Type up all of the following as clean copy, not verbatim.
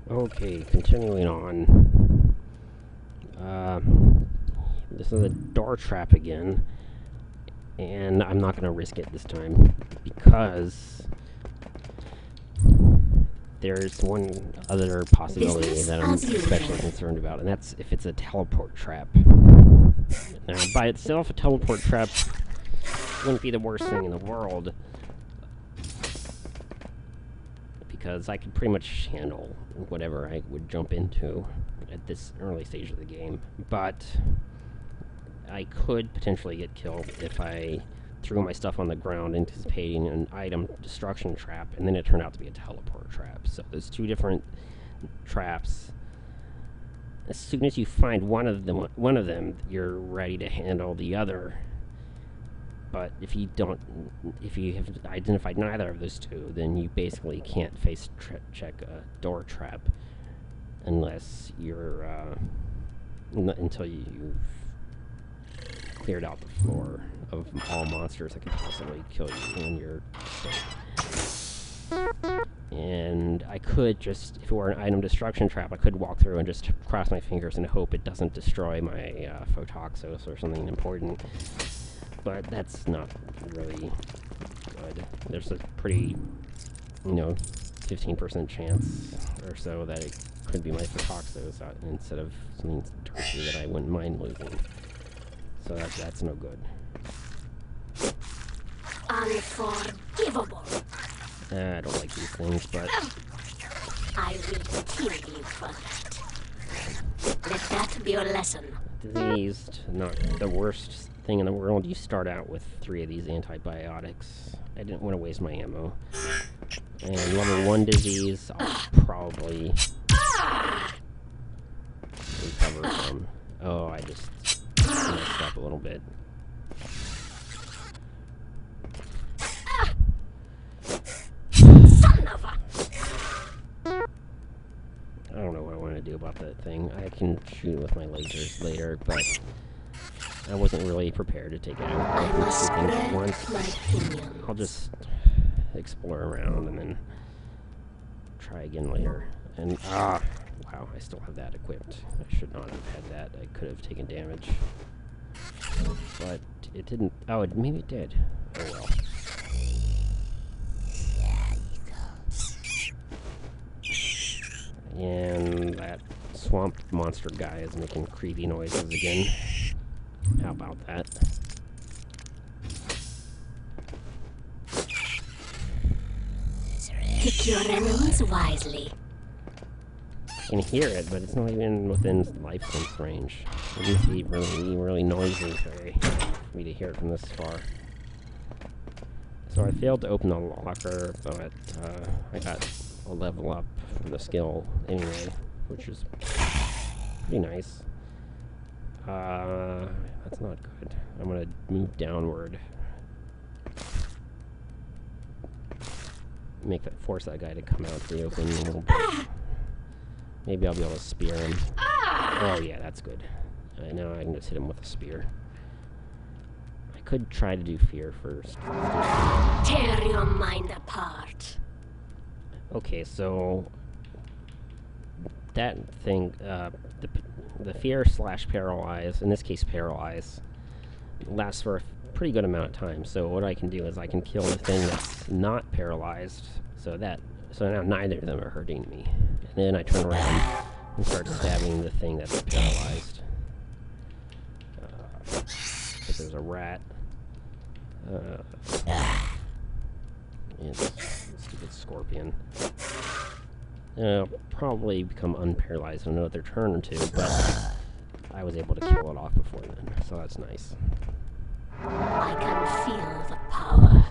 Okay, continuing on. This is a door trap again, and I'm not going to risk it this time because there's one other possibility that I'm especially concerned about, and that's if it's a teleport trap. Now, by itself, a teleport trap wouldn't be the worst thing in the world, because I could pretty much handle whatever I would jump into at this early stage of the game. But I could potentially get killed if I threw my stuff on the ground anticipating an item destruction trap, and then it turned out to be a teleport trap. So there's two different traps. As soon as you find one of them, you're ready to handle the other. But if you have identified neither of those two, then you basically can't face check a door trap unless you're until you've cleared out the floor of all monsters that could possibly kill you in your state. And I could just, if it were an item destruction trap, I could walk through and just cross my fingers and hope it doesn't destroy my Photoxos or something important. But that's not really good. There's a pretty, 15% chance or so that it could be my Photoxos instead of something tertiary that I wouldn't mind losing. So that's no good. Unforgivable. I don't like these things, but I will kill you for that. Let that be your lesson. Diseased, not the worst thing in the world. You start out with 3 of these antibiotics. I didn't want to waste my ammo. And level 1 disease, I'll probably recover from. Oh, I just messed up a little bit. Son of a... I don't know what I want to do about that thing. I can shoot it with my lasers later, but I wasn't really prepared to take it out at once. I'll just explore around and then try again later. And wow, I still have that equipped. I should not have had that. I could have taken damage, but it didn't. Oh, maybe it did. Oh well. And that swamp monster guy is making creepy noises again. How about that? Pick your enemies wisely. I can hear it, but it's not even within life sense range. It must be really noisy for me to hear it from this far. So I failed to open the locker, but I got a level up for the skill anyway, which is pretty nice. That's not good. I'm gonna move downward. Force that guy to come out to the open a little bit. Maybe I'll be able to spear him. Oh yeah, that's good. Now I can just hit him with a spear. I could try to do fear first. Tear your mind apart. Okay, so that thing, the fear / paralyze, in this case paralyze, lasts for a pretty good amount of time. So what I can do is I can kill the thing that's not paralyzed, so now neither of them are hurting me. And then I turn around and start stabbing the thing that's paralyzed. But there's a rat. And stupid scorpion. It'll probably become unparalyzed in another turn or two, but I was able to kill it off before then, so that's nice. I can feel the power.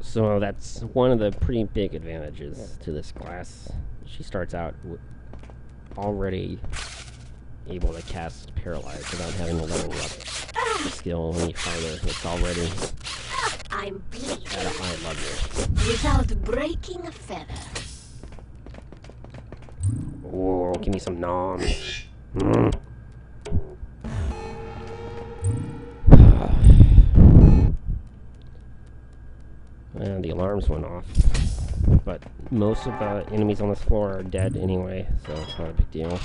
So that's one of the pretty big advantages to this class. She starts out already able to cast Paralyze without having to level up the skill any farther. It's already I'm bleeding at a high level. without breaking a feather. Oh, give me some noms. And the alarms went off. But most of the enemies on this floor are dead anyway, so it's not a big deal.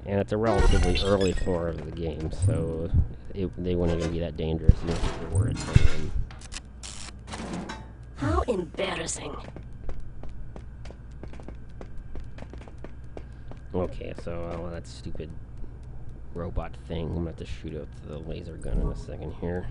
And it's a relatively early floor of the game, so they wouldn't even be that dangerous even if there were a ton of them. How embarrassing. Okay, so that stupid robot thing, I'm gonna have to shoot out the laser gun in a second here.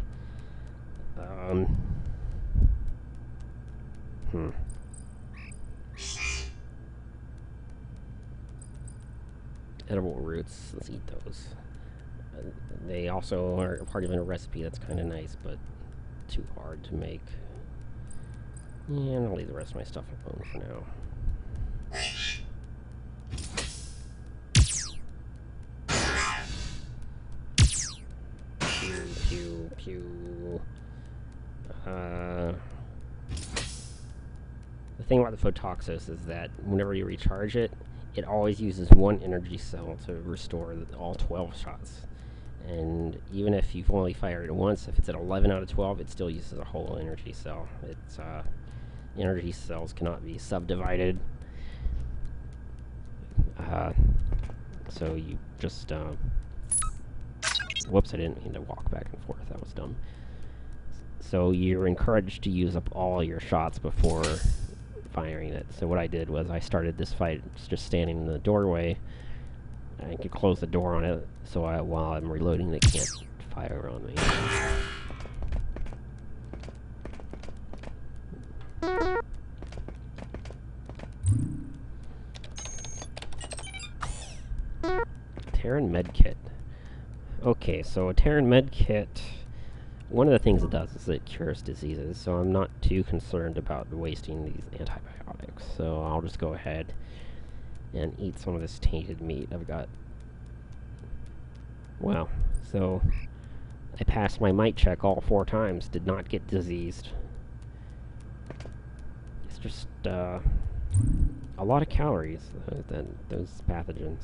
Edible roots, let's eat those. They also are part of a recipe that's kind of nice, but too hard to make. And I'll leave the rest of my stuff alone for now. Pew, pew, pew. The thing about the Photoxos is that whenever you recharge it, it always uses one energy cell to restore all 12 shots. And even if you've only fired it once, if it's at 11 out of 12, it still uses a whole energy cell. It's, energy cells cannot be subdivided. So you just, whoops, I didn't mean to walk back and forth, that was dumb. So you're encouraged to use up all your shots before firing it. So what I did was I started this fight just standing in the doorway. I could close the door on it, so while I'm reloading, it can't fire on me. Terran medkit. Okay, so a Terran medkit, one of the things it does is it cures diseases, so I'm not too concerned about wasting these antibiotics. So I'll just go ahead and eat some of this tainted meat I've got. Wow, so I passed my might check all 4 times, did not get diseased. It's just a lot of calories, those pathogens.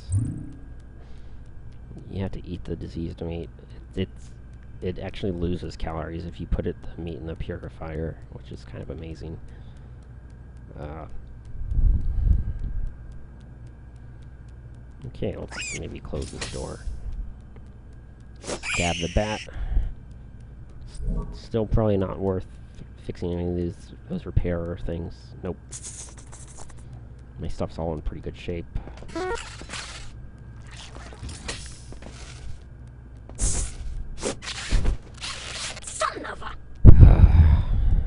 You have to eat the diseased meat. It actually loses calories if you put the meat in the purifier, which is kind of amazing. Okay, let's maybe close this door. Stab the bat. Still probably not worth fixing any of those repair things. Nope. My stuff's all in pretty good shape.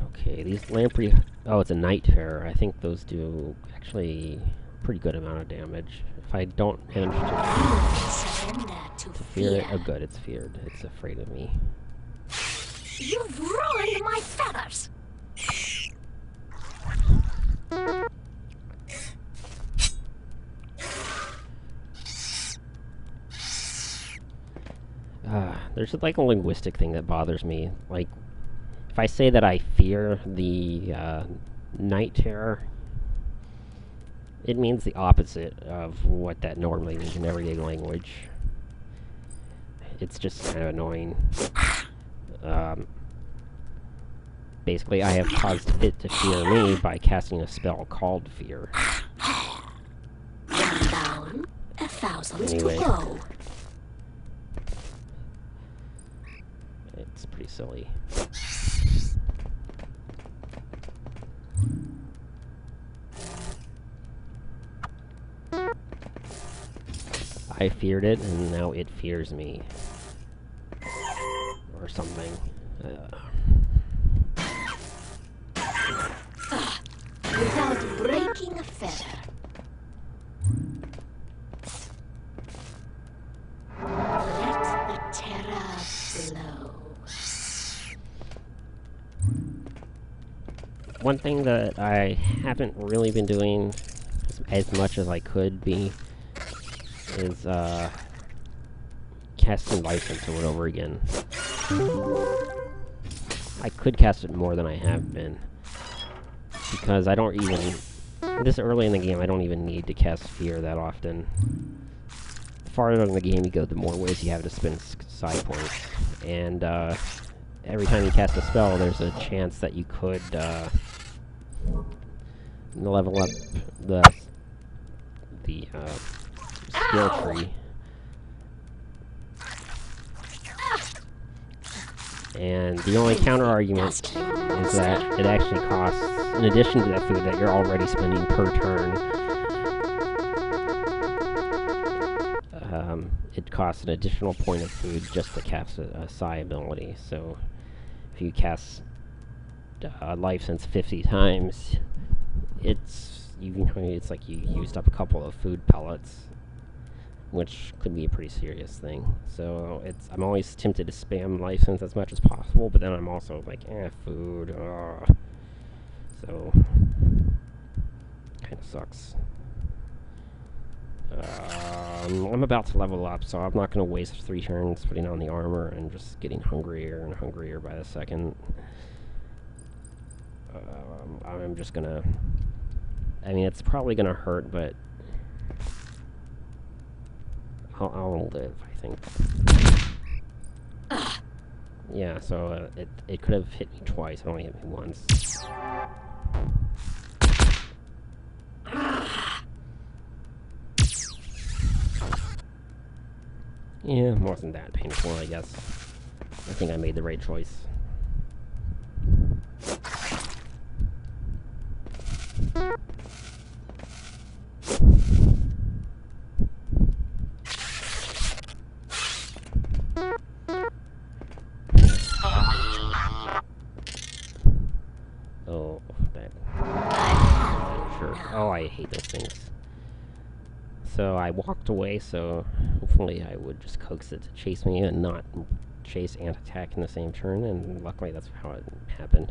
Okay, these lamprey... Oh, it's a night terror. I think those do actually a pretty good amount of damage. If I don't manage to fear it... Oh good, it's feared. It's afraid of me. You've ruined my feathers! There's like a linguistic thing that bothers me. Like, if I say that I fear the night terror, it means the opposite of what that normally means in everyday language. It's just kind of annoying. Basically, I have caused it to fear me by casting a spell called Fear. Down, 1,000 Anyway. to go. It's pretty silly. I feared it, and now it fears me. Or something. Without breaking a feather. Let the terror flow. One thing that I haven't really been doing as much as I could be is casting License over and over again. I could cast it more than I have been, because I don't even... This early in the game, I don't even need to cast Fear that often. The farther in the game you go, the more ways you have to spend psi points. And every time you cast a spell, there's a chance that you could level up the skill tree. And the only counter argument is that it actually costs, in addition to the food that you're already spending per turn, it costs an additional point of food just to cast a psi ability. So if you cast Life Sense 50 times, it's like you used up a couple of food pellets, which could be a pretty serious thing. So I'm always tempted to spam Life Sense as much as possible, but then I'm also like, food, so kind of sucks. I'm about to level up, so I'm not going to waste 3 turns putting on the armor and just getting hungrier and hungrier by the second. I'm just gonna... I mean, it's probably gonna hurt, but I'll live, I think. Yeah, so it could have hit me twice. It only hit me once. Yeah, it wasn't that painful, I guess. I think I made the right choice. Oh, that... Sure. Oh, I hate those things. So I walked away, so hopefully I would just coax it to chase me and not chase and attack in the same turn, and luckily that's how it happened.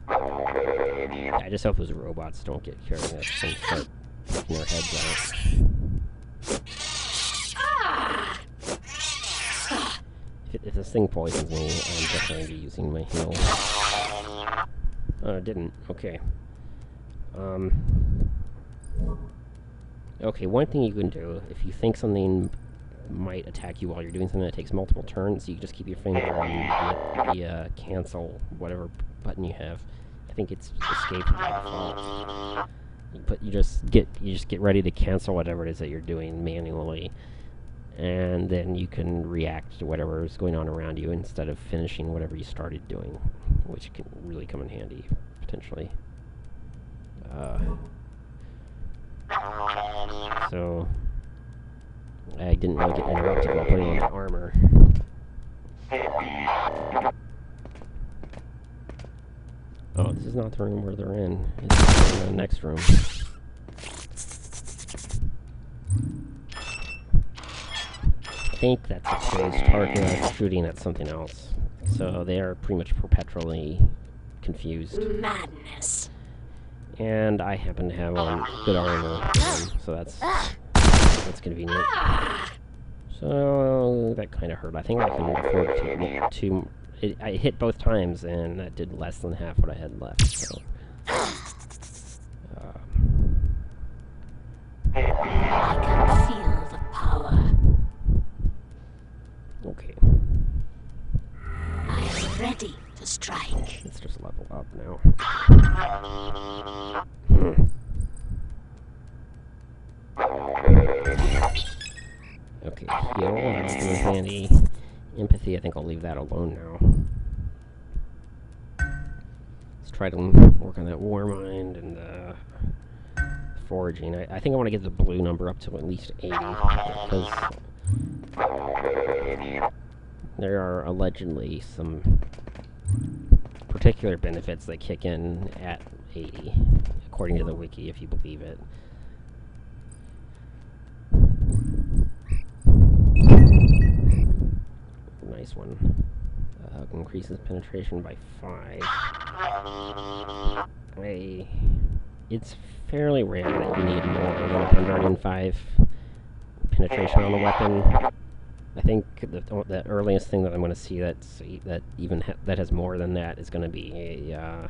I just hope those robots don't get curious and start taking their heads out. If this thing poisons me, I'm definitely going to be using my heal. Oh, it didn't. Okay. Okay, one thing you can do, if you think something might attack you while you're doing something that takes multiple turns, you can just keep your finger on the cancel whatever button you have. I think it's escape by default. But you just get ready to cancel whatever it is that you're doing manually, and then you can react to whatever is going on around you instead of finishing whatever you started doing, which can really come in handy potentially. So I didn't really get interrupted while putting on the armor. Oh, this is not the room where they're in. It's in the next room. I think that's a closed target shooting at something else. So they are pretty much perpetually confused. Madness. And I happen to have good armor, so that's convenient. So that kind of hurt. I think I can afford to. I hit both times, and that did less than half what I had left. So. I can feel the power. Okay. I am ready to strike. Let's just level up now. Okay, heal, that's really handy. Empathy, I think I'll leave that alone now. Let's try to work on that War Mind and foraging. I think I want to get the blue number up to at least 80, because there are allegedly some particular benefits that kick in at 80, according to the wiki, if you believe it. Nice one. Increases penetration by 5. It's fairly rare that you need more than 105 penetration on the weapon. I think the earliest thing that I'm going to see that has more than that is going to be a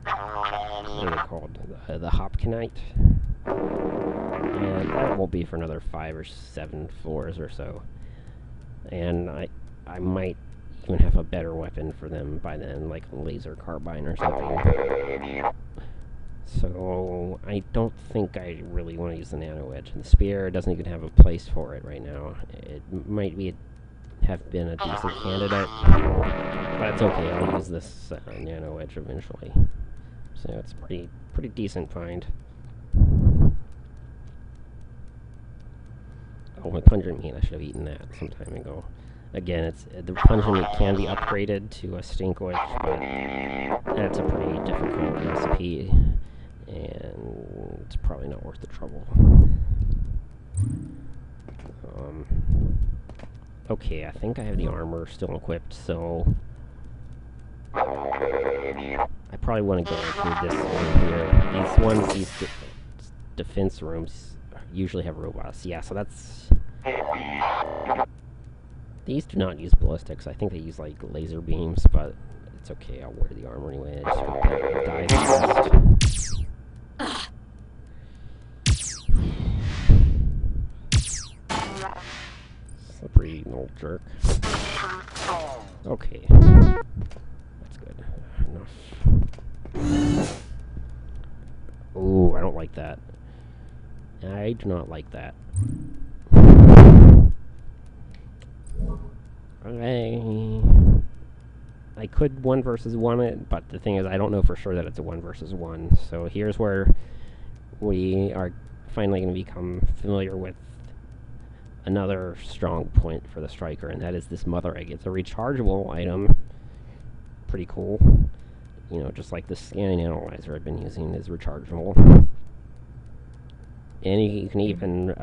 what are they called? The Hopkinite, and that won't be for another 5 or 7 floors or so. And I might even have a better weapon for them by then, like a laser carbine or something. So I don't think I really want to use the nano wedge. The spear doesn't even have a place for it right now. It might have been a decent candidate, but it's okay. I'll use this nano wedge eventually. So it's pretty decent find. Oh, my pungent meat! I should have eaten that some time ago. Again, the pungent meat can be upgraded to a stink witch, but that's a pretty difficult recipe, and it's probably not worth the trouble. Okay, I think I have the armor still equipped, so I probably want to go through this room here. These defense rooms usually have robots. Yeah, so that's... These do not use ballistics. I think they use, like, laser beams, but it's okay. I'll wear the armor anyway. I just hope that I die fast. Slippery old jerk. Okay. That's good. Enough. Ooh, I don't like that. I do not like that. Okay. I could 1 versus 1 it, but the thing is, I don't know for sure that it's a 1 versus 1. So here's where we are finally going to become familiar with another strong point for the striker, and that is this mother egg. It's a rechargeable item. Pretty cool. You know, just like the scanning analyzer I've been using is rechargeable. And you can even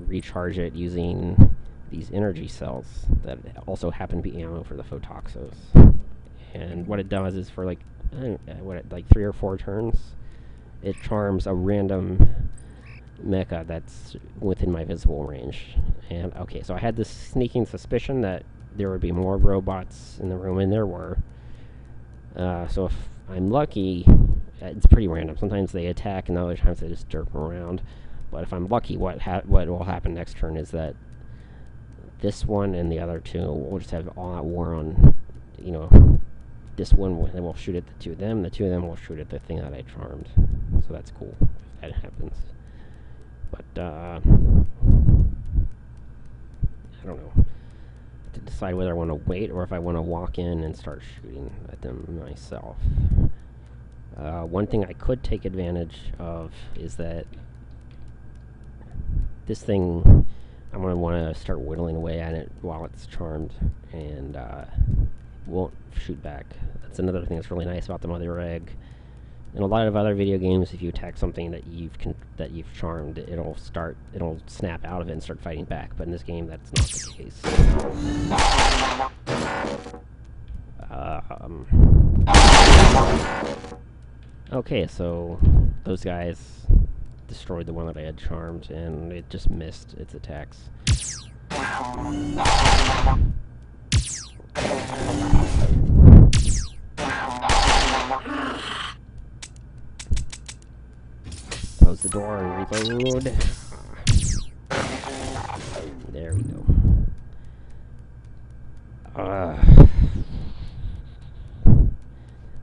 recharge it using these energy cells that also happen to be ammo for the Photoxos. And what it does is for like 3 or 4 turns, it charms a random mecha that's within my visible range. And okay, so I had this sneaking suspicion that there would be more robots in the room, and there were. So if I'm lucky, it's pretty random. Sometimes they attack, and other times they just derp around. But if I'm lucky, what will happen next turn is that this one and the other two will just have all out war on, you know, this one will shoot at the 2 of them, the 2 of them will shoot at the thing that I charmed. So that's cool if that happens. But, I don't know. To decide whether I want to wait or if I want to walk in and start shooting at them myself. One thing I could take advantage of is that this thing, I'm going to want to start whittling away at it while it's charmed, and won't shoot back. That's another thing that's really nice about the mother egg. In a lot of other video games, if you attack something that you've charmed, it'll snap out of it and start fighting back. But in this game, that's not the case. Okay, so those guys destroyed the one that I had charmed, and it just missed its attacks. Close the door and reload. There we go.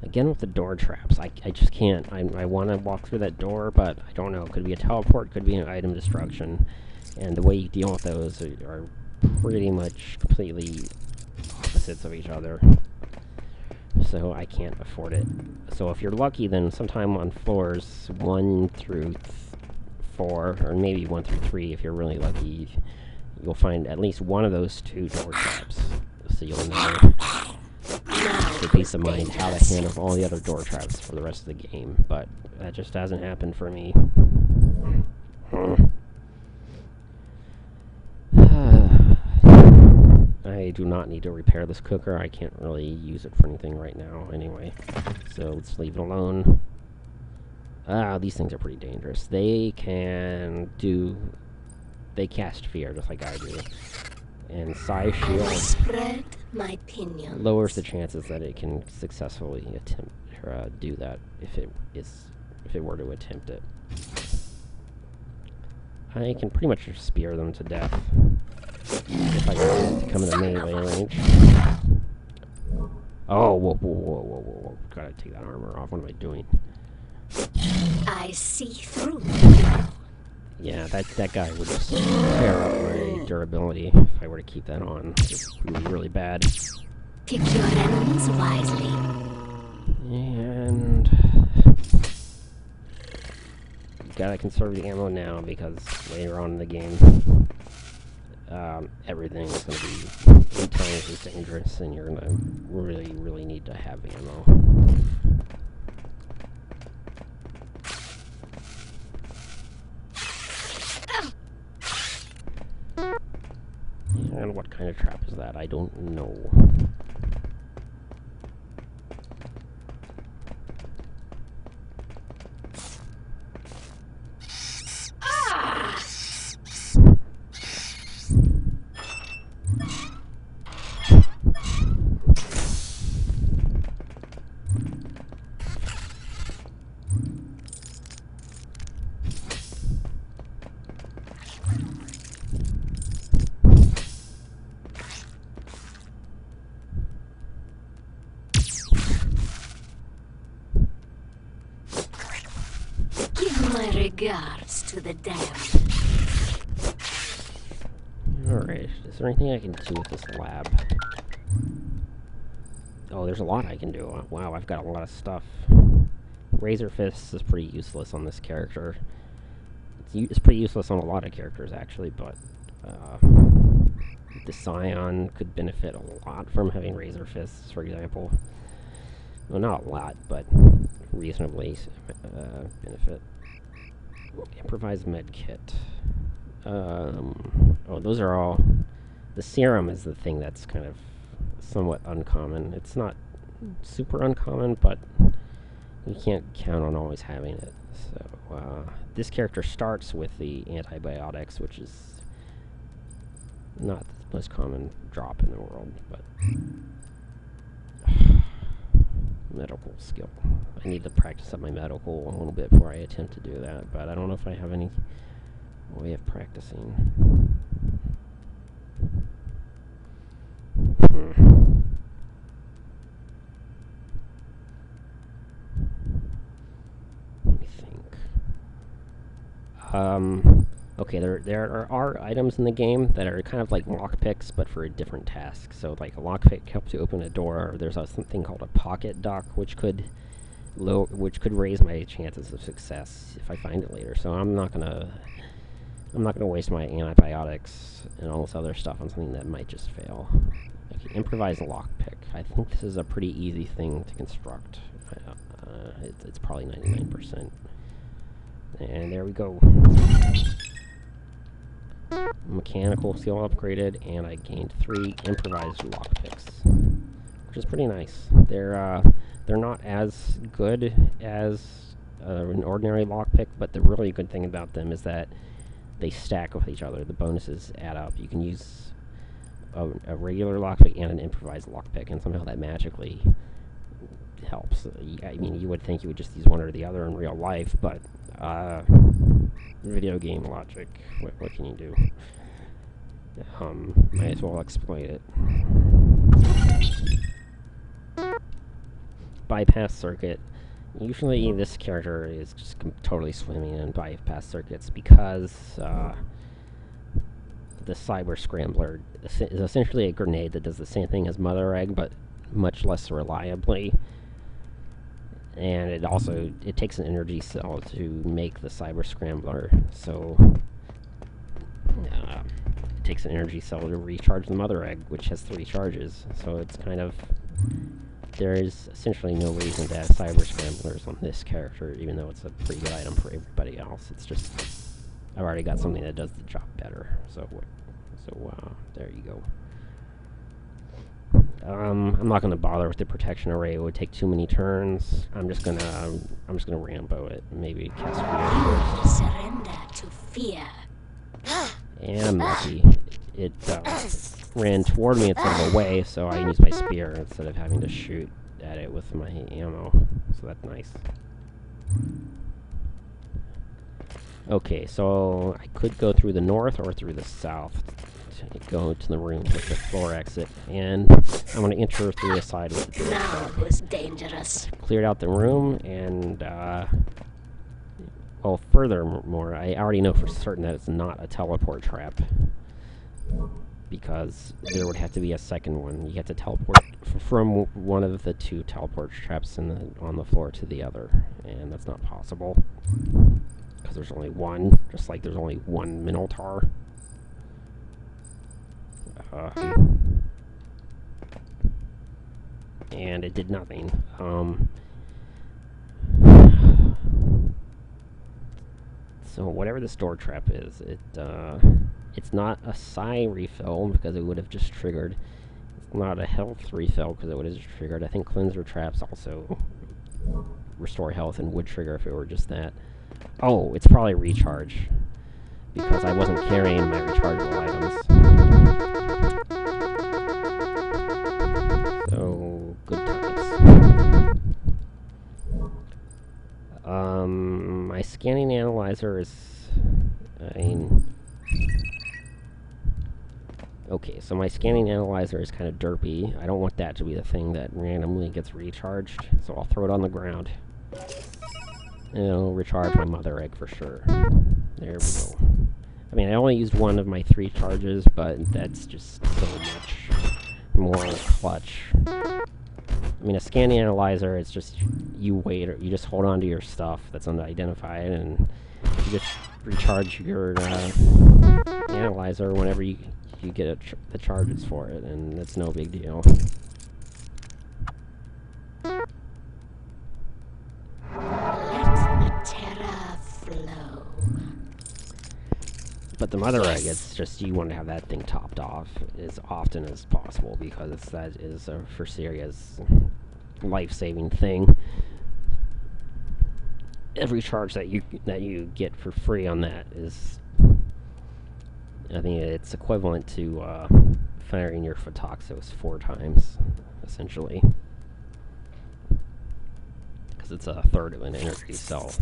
Again with the door traps, I just can't. I want to walk through that door, but I don't know. Could be a teleport, could be an item destruction. And the way you deal with those are pretty much completely opposites of each other. So I can't afford it. So if you're lucky, then sometime on floors 1 through 4, or maybe 1 through 3, if you're really lucky, you'll find at least one of those 2 door traps. So you'll know, for peace of mind, how to handle all the other door traps for the rest of the game. But that just hasn't happened for me. I do not need to repair this cooker. I can't really use it for anything right now anyway. So let's leave it alone. These things are pretty dangerous. They cast fear just like I do. And Psi Shield Spread my pinions. lowers the chances that it can successfully attempt do that if it were to attempt it. I can pretty much spear them to death. If I can come in the melee range. Oh, whoa, whoa, whoa, whoa, whoa, whoa. Gotta take that armor off. What am I doing? I see through. Yeah, that guy would just tear up my durability if I were to keep that on. It would be really bad. Pick your enemies wisely. And gotta conserve the ammo now because later on in the game, everything is gonna be 8 times as dangerous, and you're gonna really, really need to have ammo. And what kind of trap is that? I don't know. Give my regards to the damned. Alright, is there anything I can do with this lab? Oh, there's a lot I can do. Wow, I've got a lot of stuff. Razor Fists is pretty useless on this character. It's pretty useless on a lot of characters, actually, but the Scion could benefit a lot from having Razor Fists, for example. Well, not a lot, but reasonably benefit. Improvised med kit. Oh, those are all... The serum is the thing that's kind of somewhat uncommon. It's not super uncommon, but you can't count on always having it. So, this character starts with the antibiotics, which is not the most common drop in the world, but... medical skill. I need to practice up my medical a little bit before I attempt to do that, but I don't know if I have any way of practicing. Let me think. Okay, there are items in the game that are kind of like lockpicks, but for a different task. So, like, a lockpick helps you open a door. There's something called a pocket dock, which could raise my chances of success if I find it later. So I'm not gonna waste my antibiotics and all this other stuff on something that might just fail. Okay, improvise a lockpick. I think this is a pretty easy thing to construct. It's probably 99%. And there we go. Mechanical skill upgraded, and I gained 3 improvised lockpicks, which is pretty nice. They're not as good as an ordinary lockpick, but the really good thing about them is that they stack with each other. The bonuses add up. You can use a regular lockpick and an improvised lockpick, and somehow that magically helps. I mean, you would think you would just use one or the other in real life, but video game logic. What can you do? Might as well exploit it. Bypass circuit. Usually this character is just totally swimming in bypass circuits because the Cyber Scrambler is essentially a grenade that does the same thing as Mother Egg, but much less reliably. And it takes an energy cell to make the Cyber Scrambler, so it takes an energy cell to recharge the Mother Egg, which has 3 charges. So it's kind of... There is essentially no reason to have Cyber Scramblers on this character, even though it's a pretty good item for everybody else. It's just... I've already got something that does the job better, so there you go. I'm not gonna bother with the protection array. It would take too many turns. I'm just gonna Rambo it. Maybe cast fear. Surrender to fear. And I'm lucky. It ran toward me instead of away, so I used my spear instead of having to shoot at it with my ammo. So that's nice. Okay, so I could go through the north or through the south go to the room with the floor exit, and I'm going to enter through the side with the door. Now who's dangerous? Cleared out the room, and well, furthermore, I already know for certain that it's not a teleport trap, because there would have to be a second one. You have to teleport from one of the two teleport traps on the floor to the other, and that's not possible, because there's only one, just like there's only one Minotaur. And it did nothing. So whatever the store trap is, it's not a psi refill because it would have just triggered. It's not a health refill because it would have just triggered. I think cleanser traps also restore health and would trigger if it were just that. Oh, it's probably recharge because I wasn't carrying my rechargeable items. So good times. My scanning analyzer is, okay, so my scanning analyzer is kind of derpy. I don't want that to be the thing that randomly gets recharged, so I'll throw it on the ground. And it'll recharge my mother egg for sure. There we go. I mean, I only used one of my 3 charges, but that's just so much more clutch. I mean, a scanning analyzer, it's just, you wait, or you just hold on to your stuff that's unidentified, and you just recharge your analyzer whenever you get the charges for it, and it's no big deal. Let the terror flow. But the mother egg, it's just, you want to have that thing topped off as often as possible, because that is a for serious life-saving thing. Every charge that you get for free on that is, I think it's equivalent to firing your Photoxos 4 times, essentially, because it's a third of an energy cell.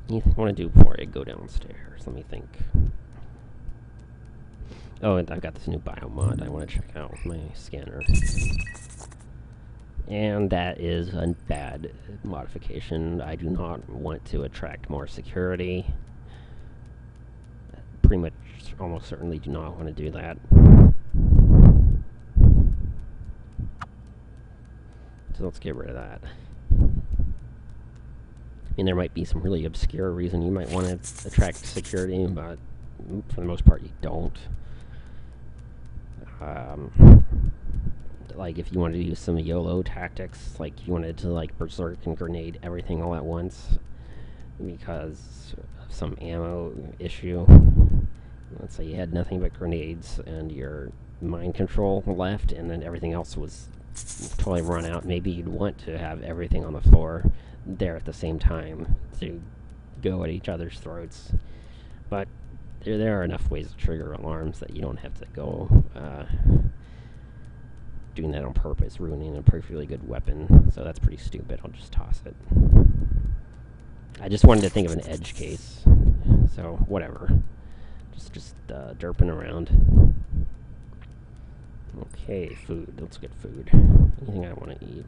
Anything I want to do before I go downstairs? Let me think. Oh, and I've got this new biomod I want to check out with my scanner. And that is a bad modification. I do not want to attract more security. Pretty much, almost certainly do not want to do that. So let's get rid of that. I mean, there might be some really obscure reason you might want to attract security, but for the most part, you don't. Like, if you wanted to use some YOLO tactics, like you wanted to, like, berserk and grenade everything all at once because of some ammo issue. Let's say you had nothing but grenades and your mind control left, and then everything else was totally run out. Maybe you'd want to have everything on the floor there at the same time to go at each other's throats. But there are enough ways to trigger alarms that you don't have to go doing that on purpose, ruining a perfectly good weapon. So that's pretty stupid. I'll just toss it. I just wanted to think of an edge case, so whatever. Just derping around. Okay, food. Let's get food. Anything I want to eat.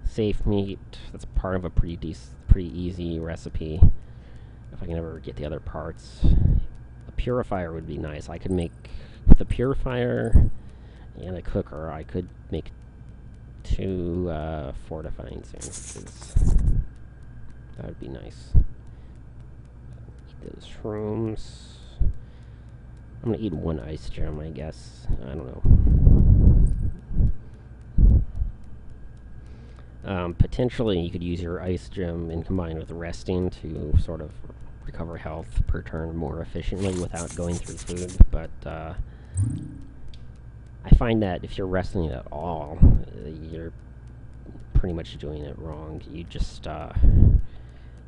Safe meat. That's part of a pretty easy recipe. If I can ever get the other parts. A purifier would be nice. I could make, with a purifier and a cooker, I could make 2 fortifying sandwiches. That would be nice. Eat those shrooms. I'm gonna eat 1 ice gem, I guess. I don't know. Potentially, you could use your ice gem and combine with resting to sort of recover health per turn more efficiently without going through food, but I find that if you're resting at all, you're pretty much doing it wrong. You just,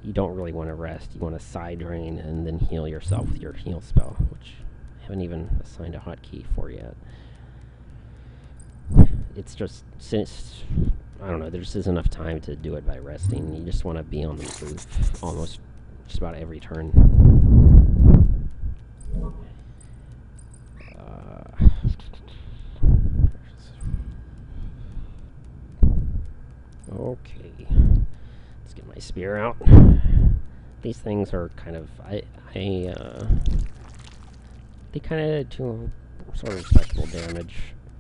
you don't really want to rest. You want to side drain and then heal yourself with your heal spell, which I haven't even assigned a hotkey for yet. It's just, since I don't know, there just isn't enough time to do it by resting. You just want to be on the move almost just about every turn. Okay, let's get my spear out. These things are kind of, they kind of do sort of respectable damage.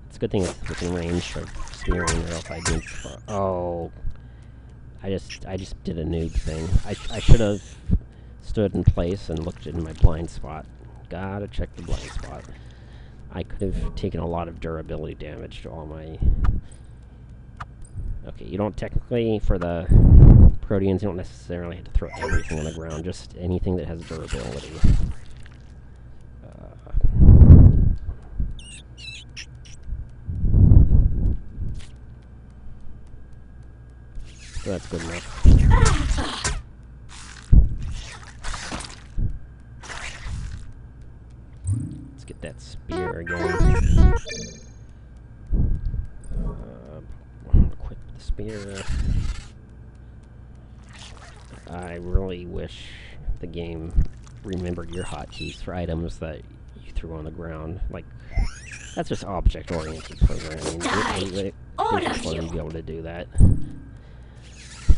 It's a good thing it's within range of spearing, or else I do. Oh, I just did a noob thing. I should have stood in place and looked in my blind spot. Gotta check the blind spot. I could have taken a lot of durability damage to all my... Okay, you don't technically, for the Proteans, you don't necessarily have to throw everything on the ground, just anything that has durability. So that's good enough. Let's get that spear again. Equip the spear. I really wish the game remembered your hotkeys for items that you threw on the ground. Like, that's just object-oriented programming. They should be able to do that.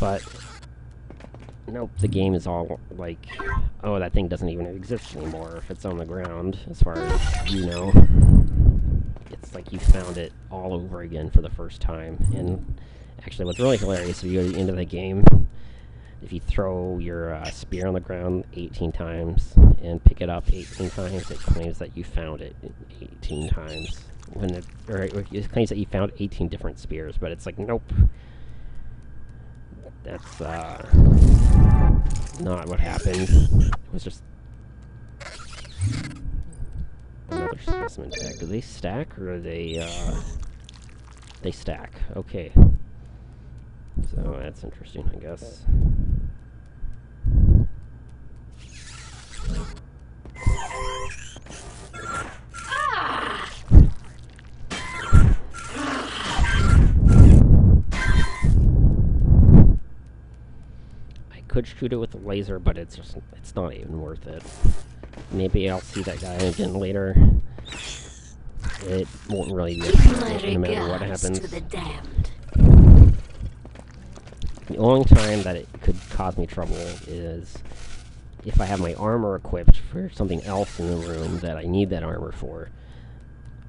But, nope, the game is all like, oh, that thing doesn't even exist anymore if it's on the ground, as far as you know. It's like you found it all over again for the first time. And actually, what's really hilarious, if you go to the end of the game, if you throw your spear on the ground 18 times and pick it up 18 times, it claims that you found it 18 times. Or it claims that you found 18 different spears, but it's like, nope. That's not what happened. It was just another specimen tag. Do they stack, or are they stack? Okay. So that's interesting, I guess. Could shoot it with a laser, but it's not even worth it. Maybe I'll see that guy again later. It won't really be a no matter what happens. The only time that it could cause me trouble is if I have my armor equipped for something else in the room that I need that armor for,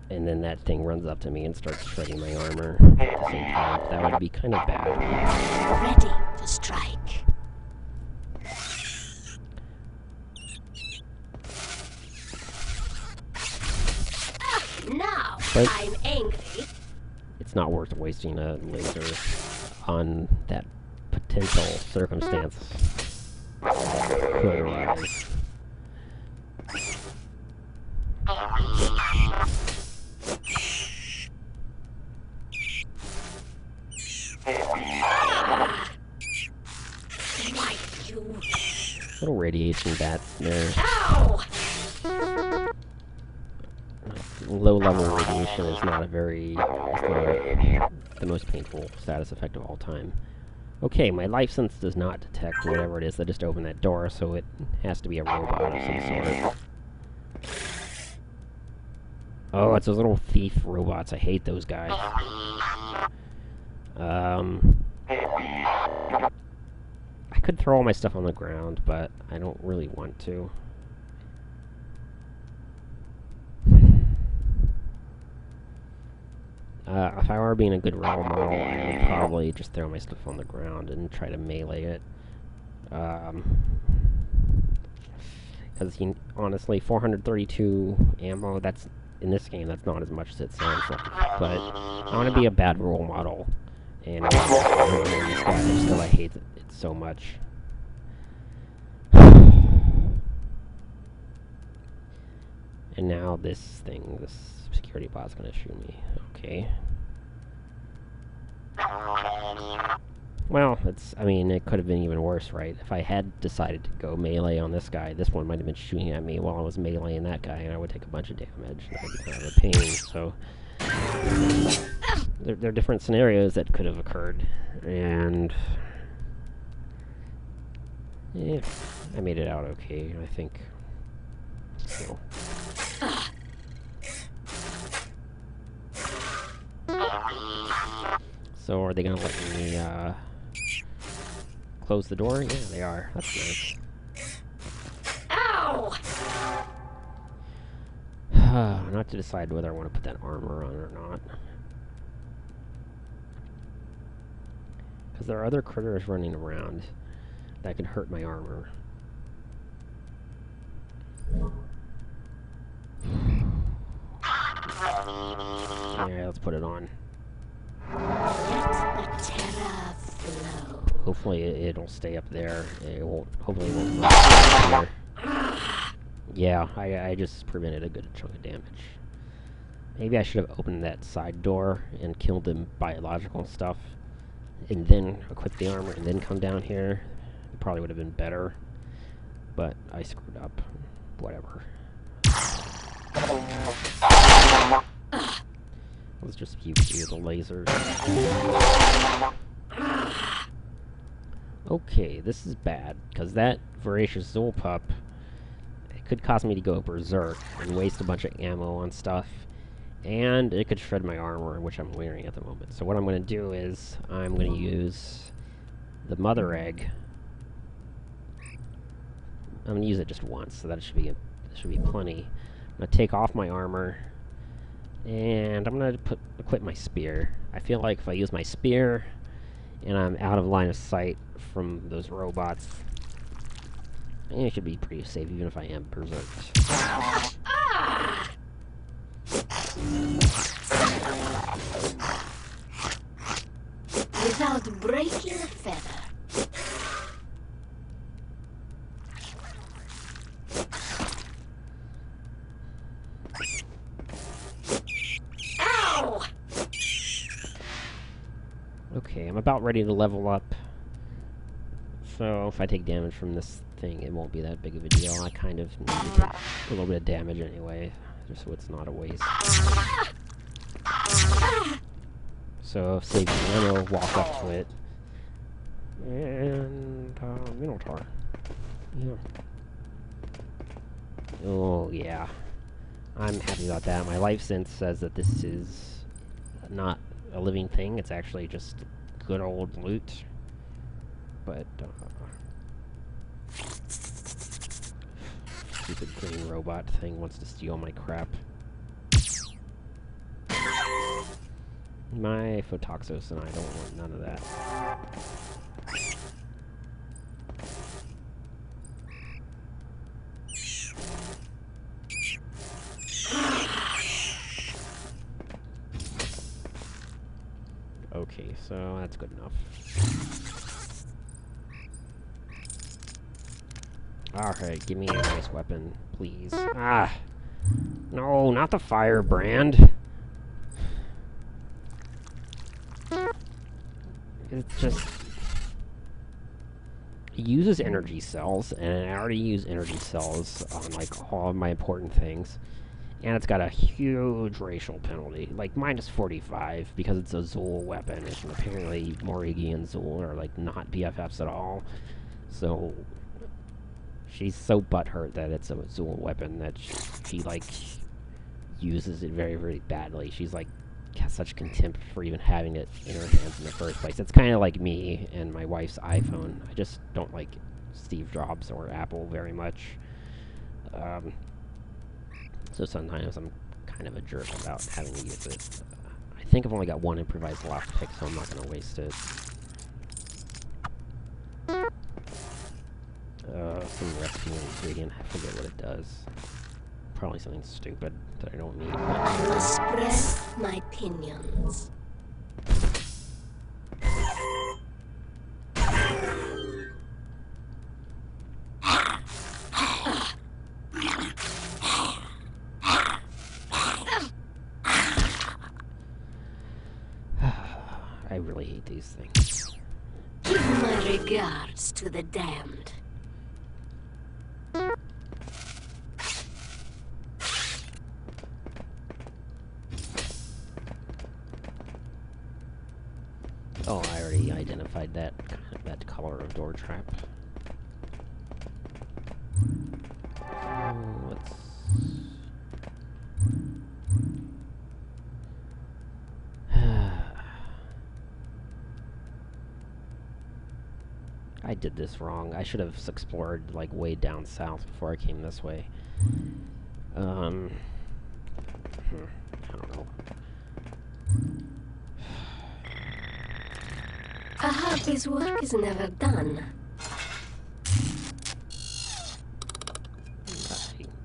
and then that thing runs up to me and starts shredding my armor at the same time. That would be kind of bad. Ready to strike. Now I'm angry. It's not worth wasting a laser on that potential circumstance that could arise. Little radiation bats there. Low-level radiation is not the most painful status effect of all time. Okay, my life sense does not detect whatever it is that just opened that door, so it has to be a robot of some sort. Oh, it's those little thief robots. I hate those guys. I could throw all my stuff on the ground, but I don't really want to. If I were being a good role model, I would probably just throw my stuff on the ground and try to melee it. Because honestly, 432 ammo, that's, in this game, that's not as much as it sounds like. But I want to be a bad role model, and I want to this guy, still I hate it so much. And now this thing, this security bot's gonna shoot me. Okay. Well, I mean, it could have been even worse, right? If I had decided to go melee on this guy, this one might have been shooting at me while I was meleeing that guy, and I would take a bunch of damage. That would be kind of a pain, so... there are different scenarios that could have occurred, and yeah, I made it out okay, I think. So. So are they gonna let me close the door? Yeah, they are. That's nice. Ow! Not to decide whether I want to put that armor on or not. Because there are other critters running around that could hurt my armor. Yeah, let's put it on. Let the terror flow. Hopefully it'll stay up there. It won't. Hopefully it won't run here. Yeah, I just prevented a good chunk of damage. Maybe I should have opened that side door and killed the biological stuff, and then equip the armor, and then come down here. It probably would have been better, but I screwed up. Whatever. Let's just use the lasers. Okay, this is bad, because that voracious Zool pup, it could cause me to go berserk and waste a bunch of ammo on stuff, and it could shred my armor, which I'm wearing at the moment. So what I'm going to do is, I'm going to use the mother egg. I'm going to use it just once, so that should be plenty. I'm going to take off my armor, and I'm going to equip my spear. I feel like if I use my spear, and I'm out of line of sight from those robots, it should be pretty safe, even if I am berserked. Without breaking a feather. Ow! Okay, I'm about ready to level up. So if I take damage from this thing, it won't be that big of a deal. I kind of need to take a little bit of damage anyway, just so it's not a waste. So save the ammo, walk up to it, and Minotaur. Yeah. Oh yeah, I'm happy about that. My life sense says that this is not a living thing. It's actually just good old loot. But stupid green robot thing wants to steal my crap. My Photoxos and I don't want none of that. Okay, so that's good enough. Alright, give me a nice weapon, please. Ah! No, not the firebrand! It's just... It uses energy cells, and I already use energy cells on, like, all of my important things. And it's got a huge racial penalty, like minus 45, because it's a Zool weapon, and apparently Morigi and Zool are, like, not BFFs at all. So... she's so butthurt that it's a Zool weapon that she like, uses it very, very badly. She's, like, has such contempt for even having it in her hands in the first place. It's kind of like me and my wife's iPhone. I just don't like Steve Jobs or Apple very much. So sometimes I'm kind of a jerk about having to use it. I think I've only got one improvised lockpick, so I'm not going to waste it. Some recipe ingredient. I forget what it does. Probably something stupid that I don't need. I will spread my pinions. I really hate these things. Give my regards to the damned. Oh, I already identified that color of door trap. Let's... I did this wrong. I should have explored, like, way down south before I came this way. I don't know. Perhaps his work is never done.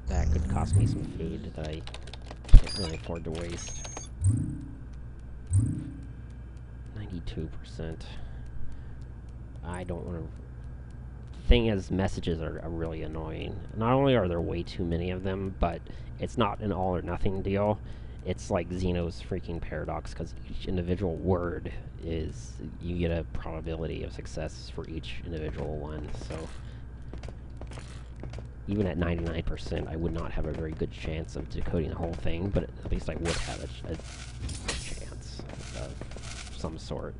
That could cost me some food that I can't really afford to waste. 92%. I don't want to... The thing is, messages are really annoying. Not only are there way too many of them, but it's not an all or nothing deal. It's like Zeno's freaking paradox, because each individual word is... You get a probability of success for each individual one, so... Even at 99%, I would not have a very good chance of decoding the whole thing, but at least I would have a chance of some sort.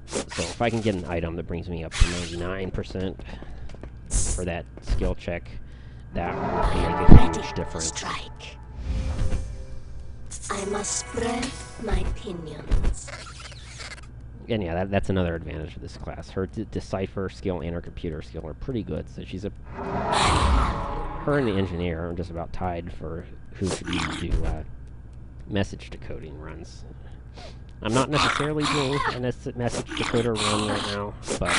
So if I can get an item that brings me up to 99% for that skill check, that would make a huge difference. Strike. I must spread my pinions. And yeah, that's another advantage of this class. Her decipher skill and her computer skill are pretty good, so she's a... Her and the engineer are just about tied for who should do message decoding runs. I'm not necessarily doing a message decoder run right now, but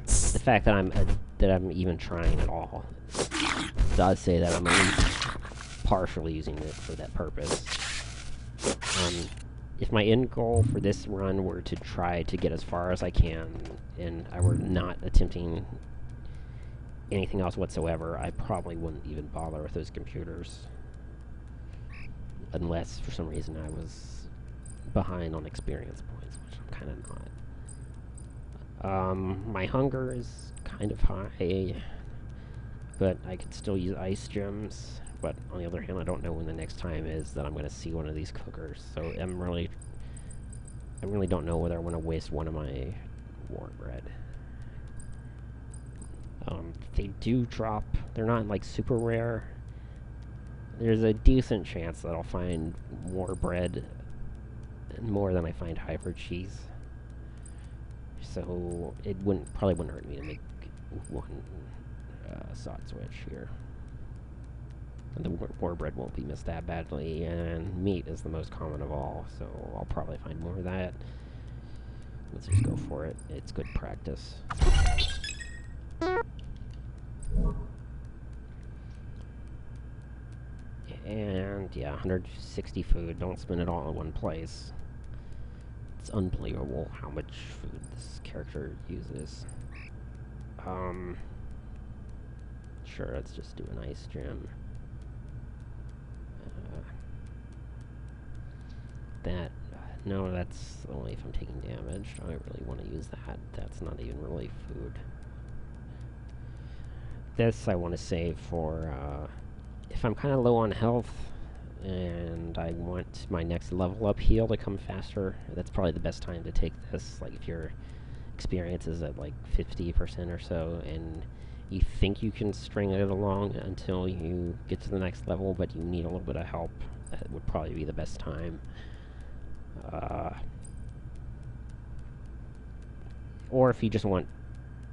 the fact that I'm even trying at all does say that I'm at least partially using it for that purpose. If my end goal for this run were to try to get as far as I can, and I were not attempting anything else whatsoever, I probably wouldn't even bother with those computers. Unless, for some reason, I was behind on experience points, which I'm kind of not. My hunger is kind of high, but I could still use ice gems. But on the other hand, I don't know when the next time is that I'm going to see one of these cookers. So I really don't know whether I want to waste one of my war bread. They do drop. They're not like super rare. There's a decent chance that I'll find war bread more than I find hyper cheese. So it probably wouldn't hurt me to make one Sotswich here. And the war bread won't be missed that badly, and meat is the most common of all, so I'll probably find more of that. Let's just go for it. It's good practice. And yeah, 160 food. Don't spend it all in one place. It's unbelievable how much food this character uses. Sure, let's just do an ice gem. No, that's only if I'm taking damage. I don't really want to use that. That's not even really food. This I want to save for if I'm kind of low on health and I want my next level up heal to come faster. That's probably the best time to take this. Like if your experience is at like 50% or so and you think you can string it along until you get to the next level, but you need a little bit of help, that would probably be the best time. Or if you just want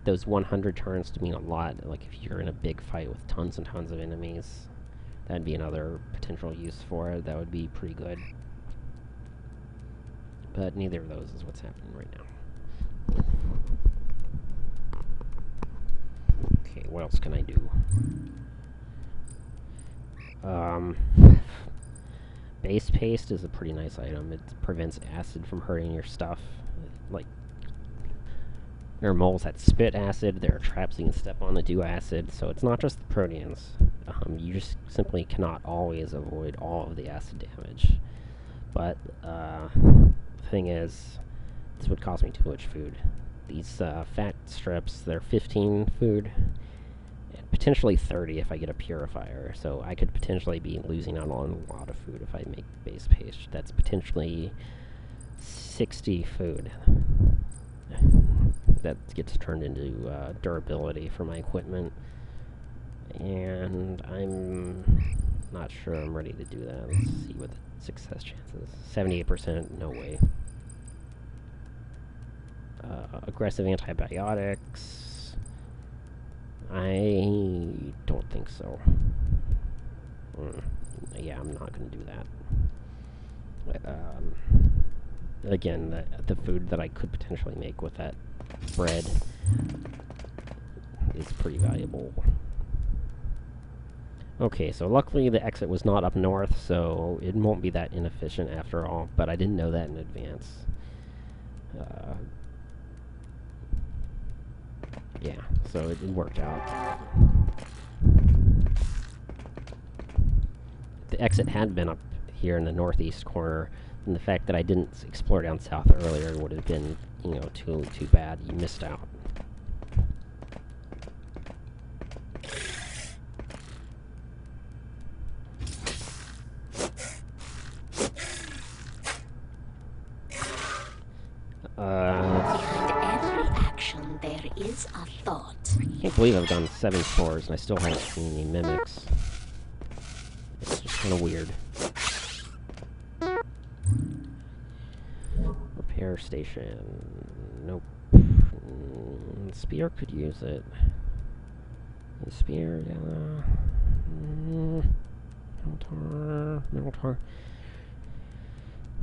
those 100 turns to mean a lot, like if you're in a big fight with tons and tons of enemies, that'd be another potential use for it. That would be pretty good. But neither of those is what's happening right now. Okay, what else can I do? Base paste is a pretty nice item. It prevents acid from hurting your stuff. Like, there are moles that spit acid, there are traps you can step on that do acid, so it's not just the proteins. You just simply cannot always avoid all of the acid damage. But, the thing is, this would cost me too much food. These fat strips, they're 15 food, and potentially 30 if I get a purifier, so I could potentially be losing out on a lot of food if I make base paste. That's potentially 60 food. That gets turned into durability for my equipment. And I'm not sure I'm ready to do that. Let's see what the success chance is. 78%, no way. Aggressive antibiotics. I don't think so. Yeah, I'm not going to do that. Again, the food that I could potentially make with that bread is pretty valuable. Okay, so luckily the exit was not up north, so it won't be that inefficient after all, but I didn't know that in advance. Yeah, so it worked out. The exit had been up here in the northeast corner, and the fact that I didn't explore down south earlier would have been, you know, too bad. You missed out. Behind every action, there is a thought. I can't believe I've gone 7 floors and I still haven't seen any mimics. It's just kind of weird. Repair station. Nope. Spear could use it. The spear, yeah. Minotaur.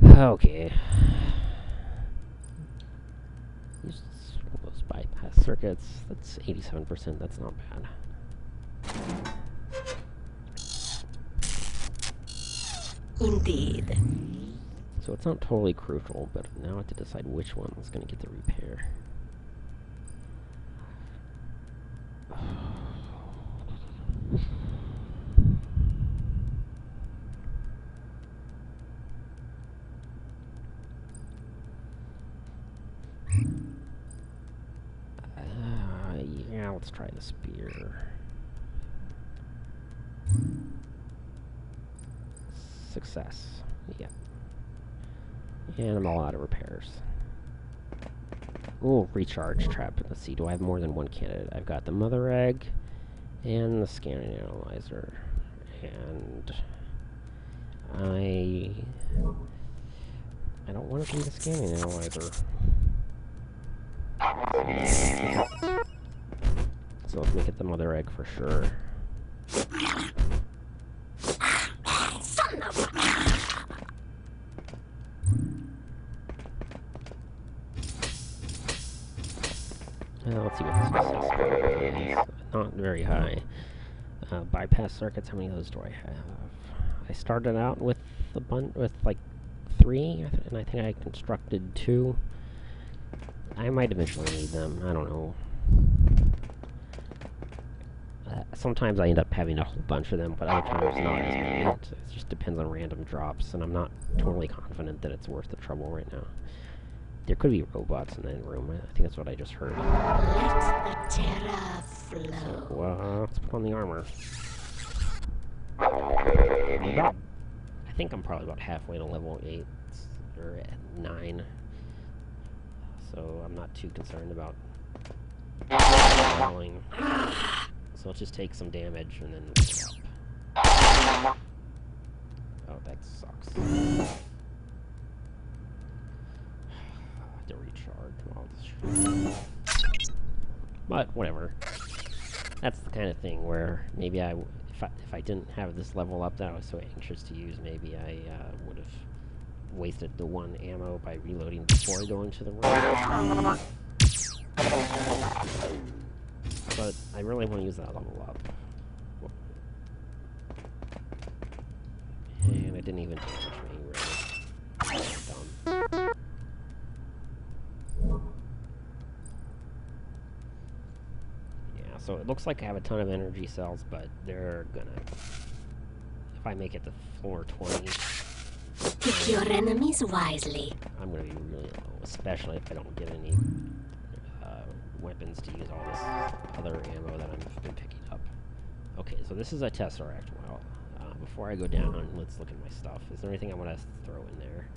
Okay. Use those bypass circuits. That's 87%. That's not bad. Indeed. So it's not totally crucial, but now I have to decide which one is going to get the repair. Yeah, let's try the spear. Success. Yep. And I'm all out of repairs. Ooh, recharge trap. Let's see, do I have more than one candidate? I've got the mother egg and the scanning analyzer. And I don't want to do the scanning analyzer. So let's make it the mother egg for sure. Let's see what this is. Not very high. Bypass circuits, how many of those do I have? I started out with a with like 3, and I think I constructed 2. I might eventually need them, I don't know. Sometimes I end up having a whole bunch of them, but other times not as many. It just depends on random drops, and I'm not totally confident that it's worth the trouble right now. There could be robots in that room. I think that's what I just heard. Let the terror flow. So, let's put on the armor. I think I'm probably about halfway to level 8, or 9. So I'm not too concerned about leveling. So let's just take some damage and then up. Oh, that sucks. To recharge. But whatever. That's the kind of thing where maybe if I didn't have this level up that I was so anxious to use, maybe I would have wasted the 1 ammo by reloading before going to the room. But I really want to use that level up. And it didn't even damage me, really. Dumb. Yeah, so it looks like I have a ton of energy cells, but they're gonna... If I make it to floor 20... Pick your enemies wisely. I'm gonna be really low, especially if I don't get any weapons to use all this other ammo that I've been picking up. Okay, so this is a Tesseract. Well, before I go down, let's look at my stuff. Is there anything I want to throw in there?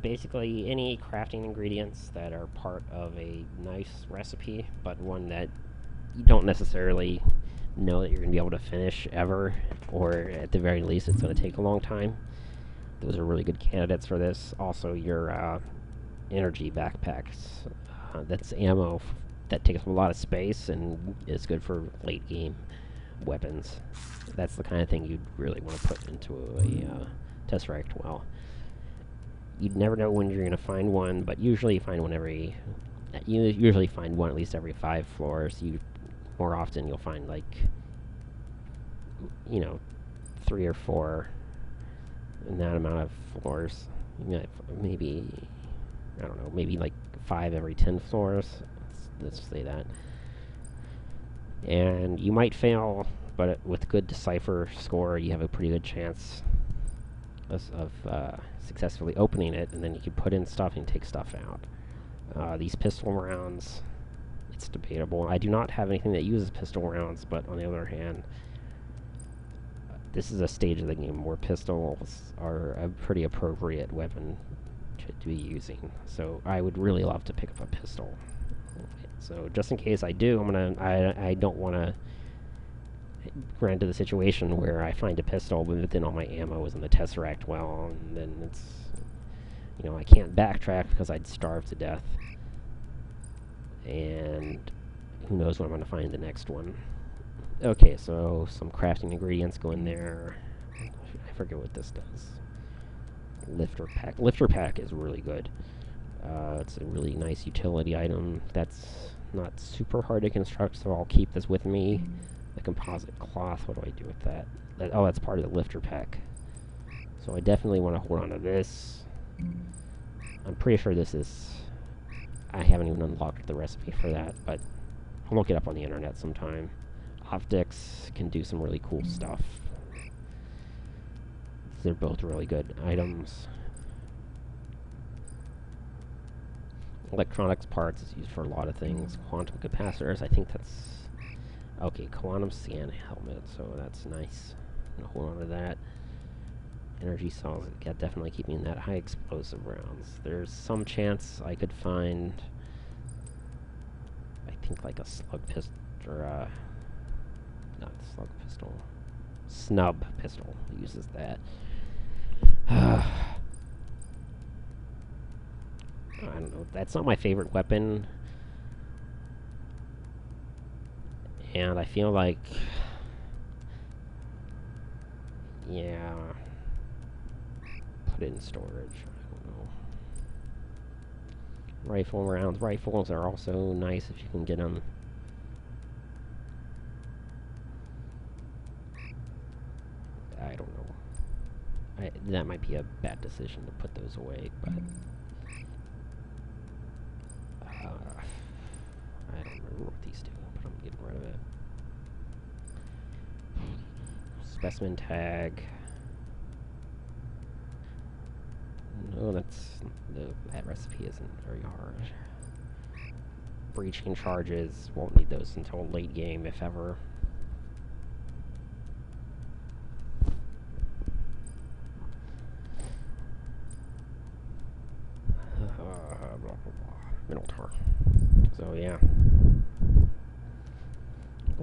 basically any crafting ingredients that are part of a nice recipe, but one that you don't necessarily know that you're going to be able to finish ever, or at the very least it's going to take a long time. Those are really good candidates for this. Also, your energy backpacks. That's ammo that takes up a lot of space and is good for late game weapons. That's the kind of thing you'd really want to put into a Tesseract well. You'd never know when you're going to find one, but usually you find one usually find one at least every 5 floors. More often you'll find, like, 3 or 4 in that amount of floors. Maybe, I don't know, maybe like 5 every 10 floors. Let's say that. And you might fail, but with good decipher score, you have a pretty good chance of successfully opening it, and then you can put in stuff and take stuff out. These pistol rounds, it's debatable. I do not have anything that uses pistol rounds, but on the other hand, this is a stage of the game where pistols are a pretty appropriate weapon to be using. So I would really love to pick up a pistol. So just in case I do, I don't want to run into the situation where I find a pistol, but then all my ammo is in the Tesseract well, and then it's, I can't backtrack because I'd starve to death. And who knows what I'm going to find the next one. Okay, so some crafting ingredients go in there. I forget what this does. Lifter pack. Lifter pack is really good. It's a really nice utility item that's not super hard to construct, so I'll keep this with me. The composite cloth, what do I do with that? Oh, that's part of the lifter pack. So I definitely want to hold on to this. I'm pretty sure this is... I haven't even unlocked the recipe for that, but I'll look it up on the internet sometime. Optics can do some really cool stuff. They're both really good items. Electronics parts is used for a lot of things. Quantum capacitors, I think that's... Okay, quantum scan helmet, so that's nice. I'm gonna hold on to that. Energy cells, yeah, definitely keeping that high explosive rounds. There's some chance I could find... I think like a slug pistol, or not slug pistol. Snub pistol uses that. I don't know, that's not my favorite weapon. And I feel like... Yeah... Put it in storage, I don't know. Rifle rounds. Rifles are also nice if you can get them. I don't know. That might be a bad decision to put those away, but... I don't remember what these do, but I'm getting rid of it. Specimen tag. No, that recipe isn't very hard. Breaching charges, won't need those until late game, if ever. Minotaur. So yeah.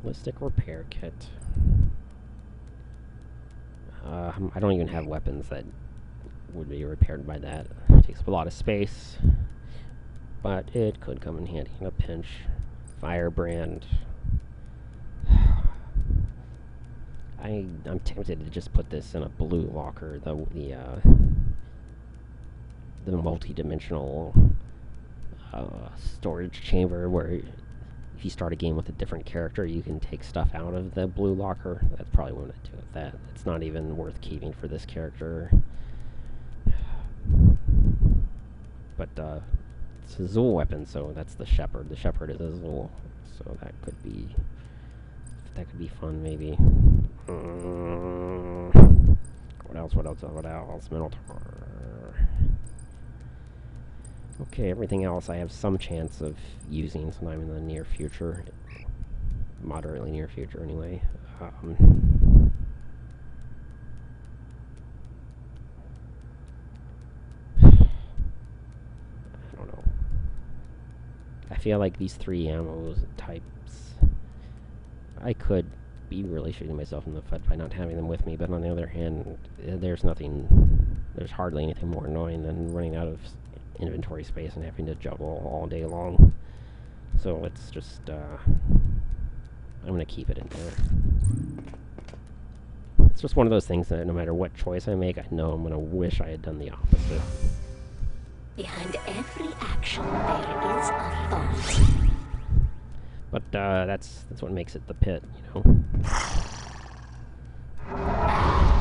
Ballistic repair kit. I don't even have weapons that would be repaired by that. It takes up a lot of space, but it could come in handy in a pinch. Firebrand. I'm tempted to just put this in a blue locker, the multi-dimensional storage chamber where if you start a game with a different character, you can take stuff out of the blue locker. That's probably what I'd do with that. It's not even worth keeping for this character. But it's a Zool weapon, so that's the Shepherd. The Shepherd is a Zool, so that could be fun, maybe. What else? Minotaur. Okay, everything else I have some chance of using sometime in the near future. Moderately near future, anyway. feel like these 3 ammo types, I could be really shooting myself in the foot by not having them with me, but on the other hand, there's hardly anything more annoying than running out of inventory space and having to juggle all day long. So it's just, I'm gonna keep it in there. It's just one of those things that no matter what choice I make, I know I'm gonna wish I had done the opposite. Behind every action, there is a thought. But that's what makes it the pit, you know.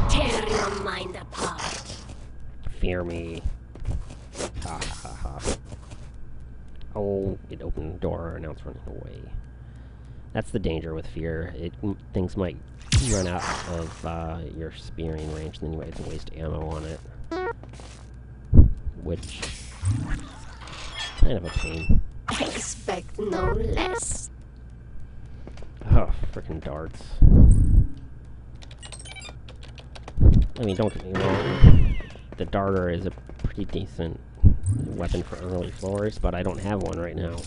Tear your mind apart. Fear me. Ha ha ha. Oh, it opened the door and now it's running away. That's the danger with fear. Things might run out of your spearing range, and then you might have to waste ammo on it. Which kind of a pain. Expect no less. Oh, frickin' darts. I mean, don't get me wrong. The darter is a pretty decent weapon for early floors, but I don't have one right now.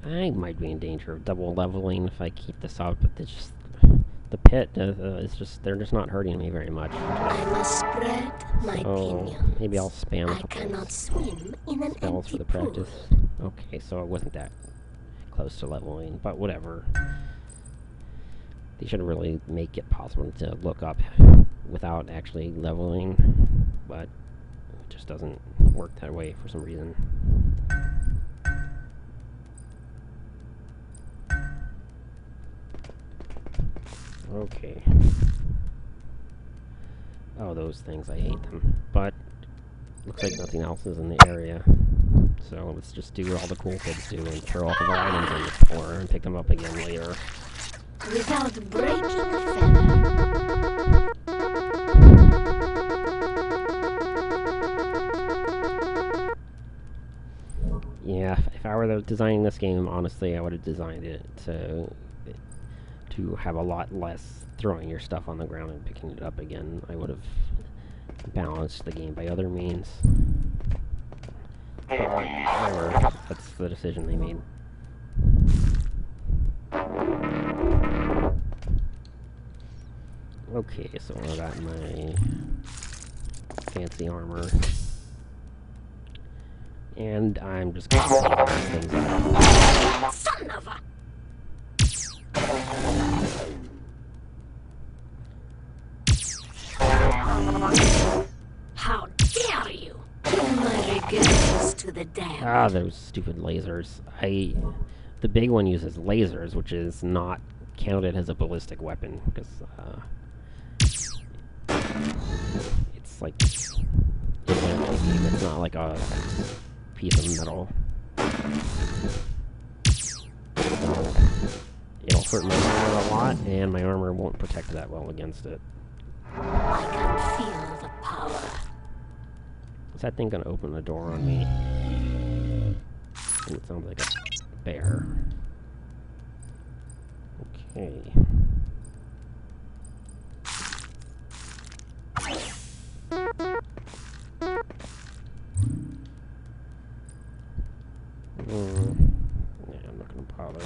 I might be in danger of double leveling if I keep this up, but it's just the pit is just—they're just not hurting me very much. I must spread my pinions. Maybe I'll spam I cannot swim in an spells for empty the practice. pool. Okay, so it wasn't that close to leveling, but whatever. They should really make it possible to look up without actually leveling, but it just doesn't work that way for some reason. Okay. Oh, those things, I hate them. But looks like nothing else is in the area. So let's just do what all the cool kids do and throw off of our items on the floor and pick them up again later. Without breaking a feather. Yeah, if I were designing this game, honestly, I would have designed it to have a lot less throwing your stuff on the ground and picking it up again. I would have balanced the game by other means. But whatever, that's the decision they made. Okay, so I got my fancy armor. And I'm just gonna see things out. Son of a... How dare you! Give my regards to the damned. Ah, those stupid lasers. The big one uses lasers, which is not counted as a ballistic weapon, because, it's like, it's not like a piece of metal. It'll hurt my armor a lot, and my armor won't protect that well against it. I can feel the power. Is that thing gonna open the door on me? Ooh, it sounds like a bear. Okay. Yeah, I'm not gonna bother.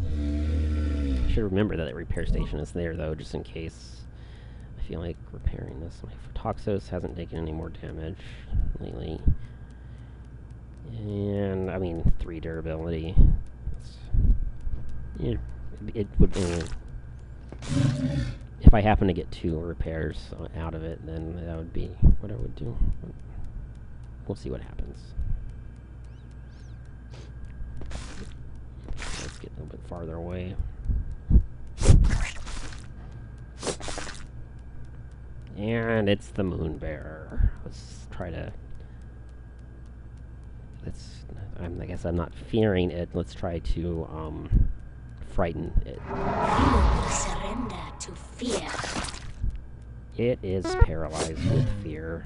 I should remember that the repair station is there, though, just in case I feel like repairing this. My Photoxos hasn't taken any more damage lately. And, I mean, 3 durability. Yeah, it would... if I happen to get 2 repairs out of it, then that would be what I would do. We'll see what happens. Let's get a little bit farther away. And it's the moon bear. Let's try to... I guess I'm not fearing it. Let's try to frighten it. You surrender to fear. It is paralyzed with fear.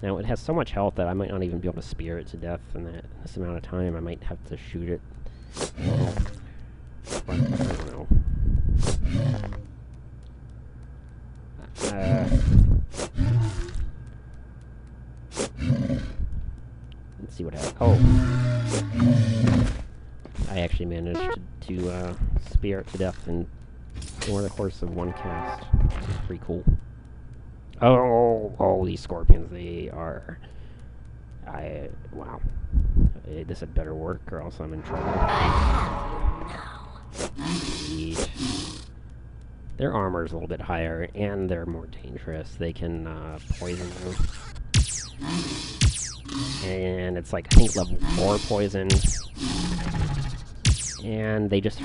Now, it has so much health that I might not even be able to spear it to death in this amount of time. I might have to shoot it. But, I don't know. Let's see what happens. Oh! I actually managed to spear it to death over the course of one cast. Which is pretty cool. Oh, these scorpions, they are... wow. This had better work, or else I'm in trouble. Indeed. Their armor is a little bit higher, and they're more dangerous. They can poison you. And it's like, I think, level 4 poison. And they just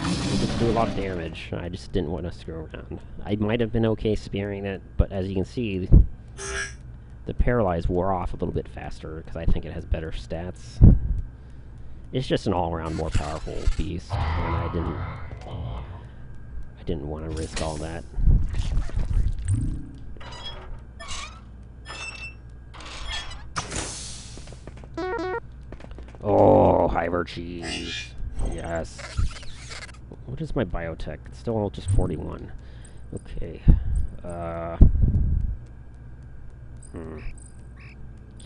do a lot of damage. I just didn't want to screw around. I might have been okay spearing it, but as you can see, the paralyze wore off a little bit faster, because I think it has better stats. It's just an all-around more powerful beast, and I didn't want to risk all that. Oh, Hyver cheese. Yes. What is my biotech? It's still just 41. Okay.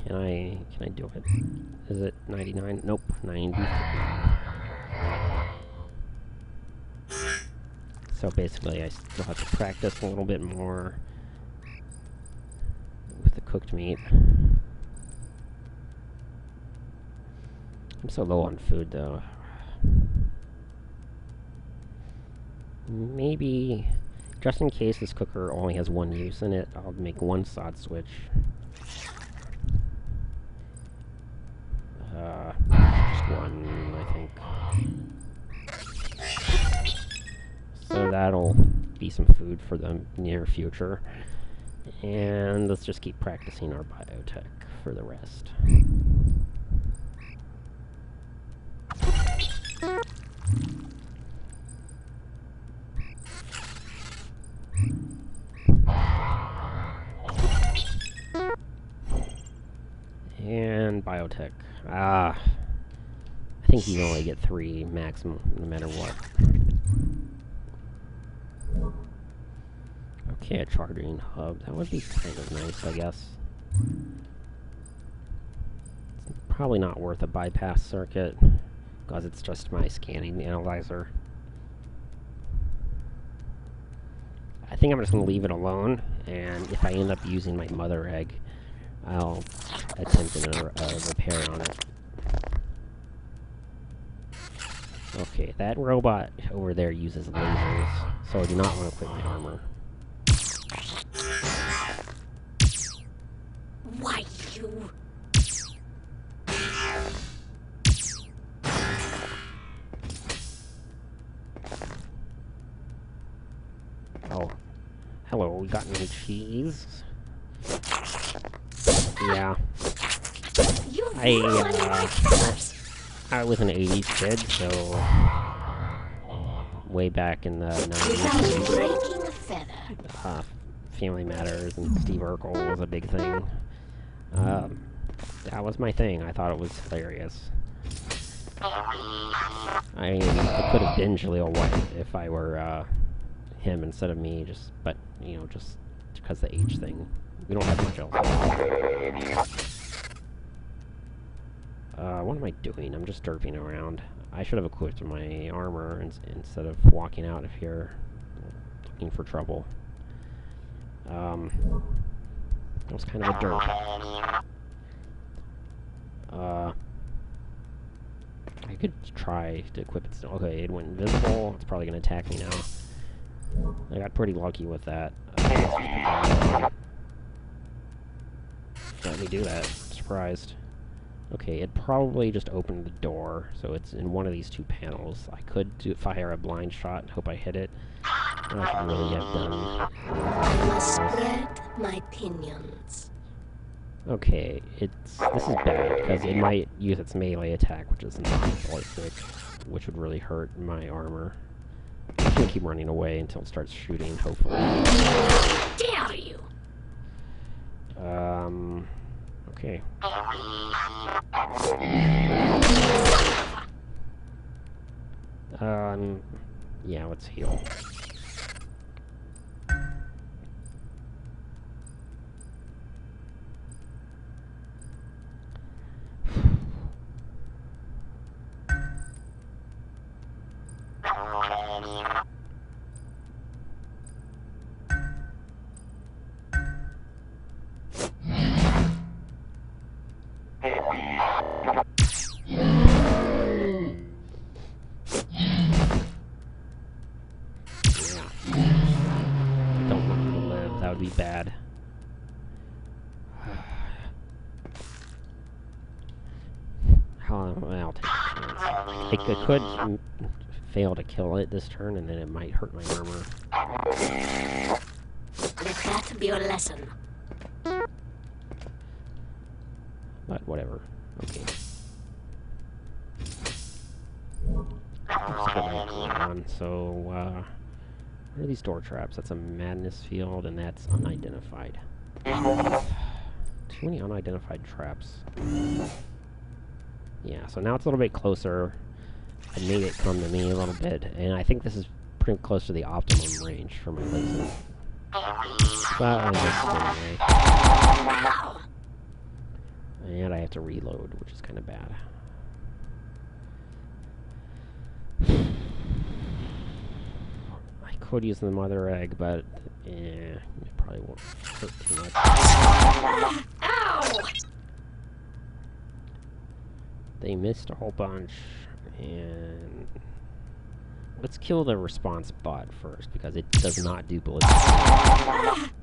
Can I do it? Is it 99? Nope. 90. So basically, I still have to practice a little bit more with the cooked meat. I'm so low on food, though. Maybe, just in case this cooker only has one use in it, I'll make one Sotswich. Just one, I think. So that'll be some food for the near future. And let's just keep practicing our biotech for the rest. And biotech. I think you only get 3 maximum, no matter what. Okay, a charging hub. That would be kind of nice, I guess. It's probably not worth a bypass circuit, because it's just my scanning analyzer. I think I'm just going to leave it alone, and if I end up using my mother egg, I'll attempt a repair on it. Okay, that robot over there uses lasers, so I do not want to equip my armor. Why you? Oh, hello, we got any cheese? Yeah. I was an 80s kid, so way back in the 90s. Family Matters and Steve Urkel was a big thing. That was my thing. I thought it was hilarious. I could have binged Leo White if I were him instead of me, but just because the age thing. We don't have much else. What am I doing? I'm just derping around. I should have equipped my armor instead of walking out if you're looking for trouble. That was kind of a derp. I could try to equip it still. Okay, it went invisible. It's probably going to attack me now. I got pretty lucky with that. Let me do that. Surprised. Okay, it probably just opened the door, so it's in one of these 2 panels. I could fire a blind shot and hope I hit it. I should really have done. I must spread my pinions. Okay, this is bad, because it might use its melee attack, which is not ballistic, which would really hurt my armor. I'm gonna keep running away until it starts shooting, hopefully. Dare you! Okay. Yeah, let's heal. Don't want to live, that would be bad. I'll take a chance. I could fail to kill it this turn, and then it might hurt my armor. Let that be your lesson. But whatever. Okay. Let's get my glue on. So, what are these door traps? That's a madness field, and that's unidentified. Too many unidentified traps. Yeah, so now it's a little bit closer. I made it come to me a little bit, and I think this is pretty close to the optimum range for my laser. But I missed anyway. And I have to reload, which is kind of bad. I could use the mother egg, but it probably won't hurt too much. Ow! They missed a whole bunch, and let's kill the response bot first, because it does not do ballistic.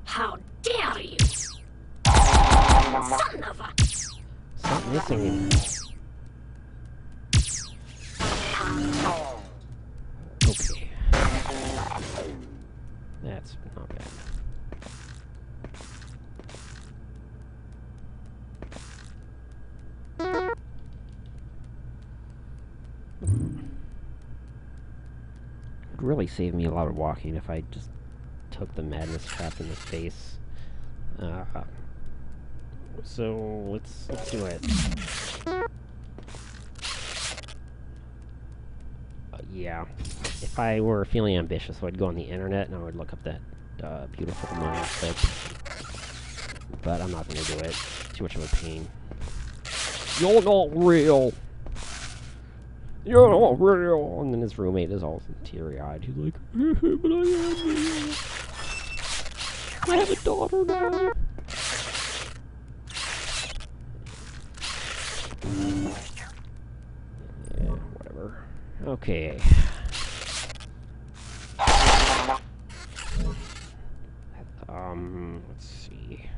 How dare you! Son of a... Stop missing me. Okay. That's not bad. It would really save me a lot of walking if I just took the madness trap in the face. So let's do it. Yeah. If I were feeling ambitious, I'd go on the internet and I would look up that beautiful money clip. But I'm not gonna do it. Too much of a pain. You're not real! You're not real! And then his roommate is all teary-eyed. He's like, but I am real. I have a daughter now. Yeah, whatever. Okay. Let's see.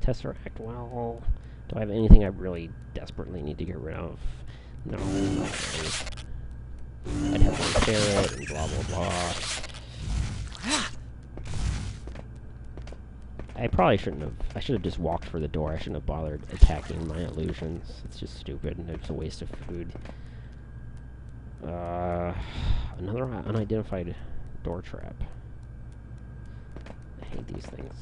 Tesseract, well, do I have anything I really desperately need to get rid of? No, not really. I'd have one carrot and blah blah blah. I probably shouldn't have. I should have just walked for the door. I shouldn't have bothered attacking my illusions. It's just stupid and it's a waste of food. Another unidentified door trap. I hate these things.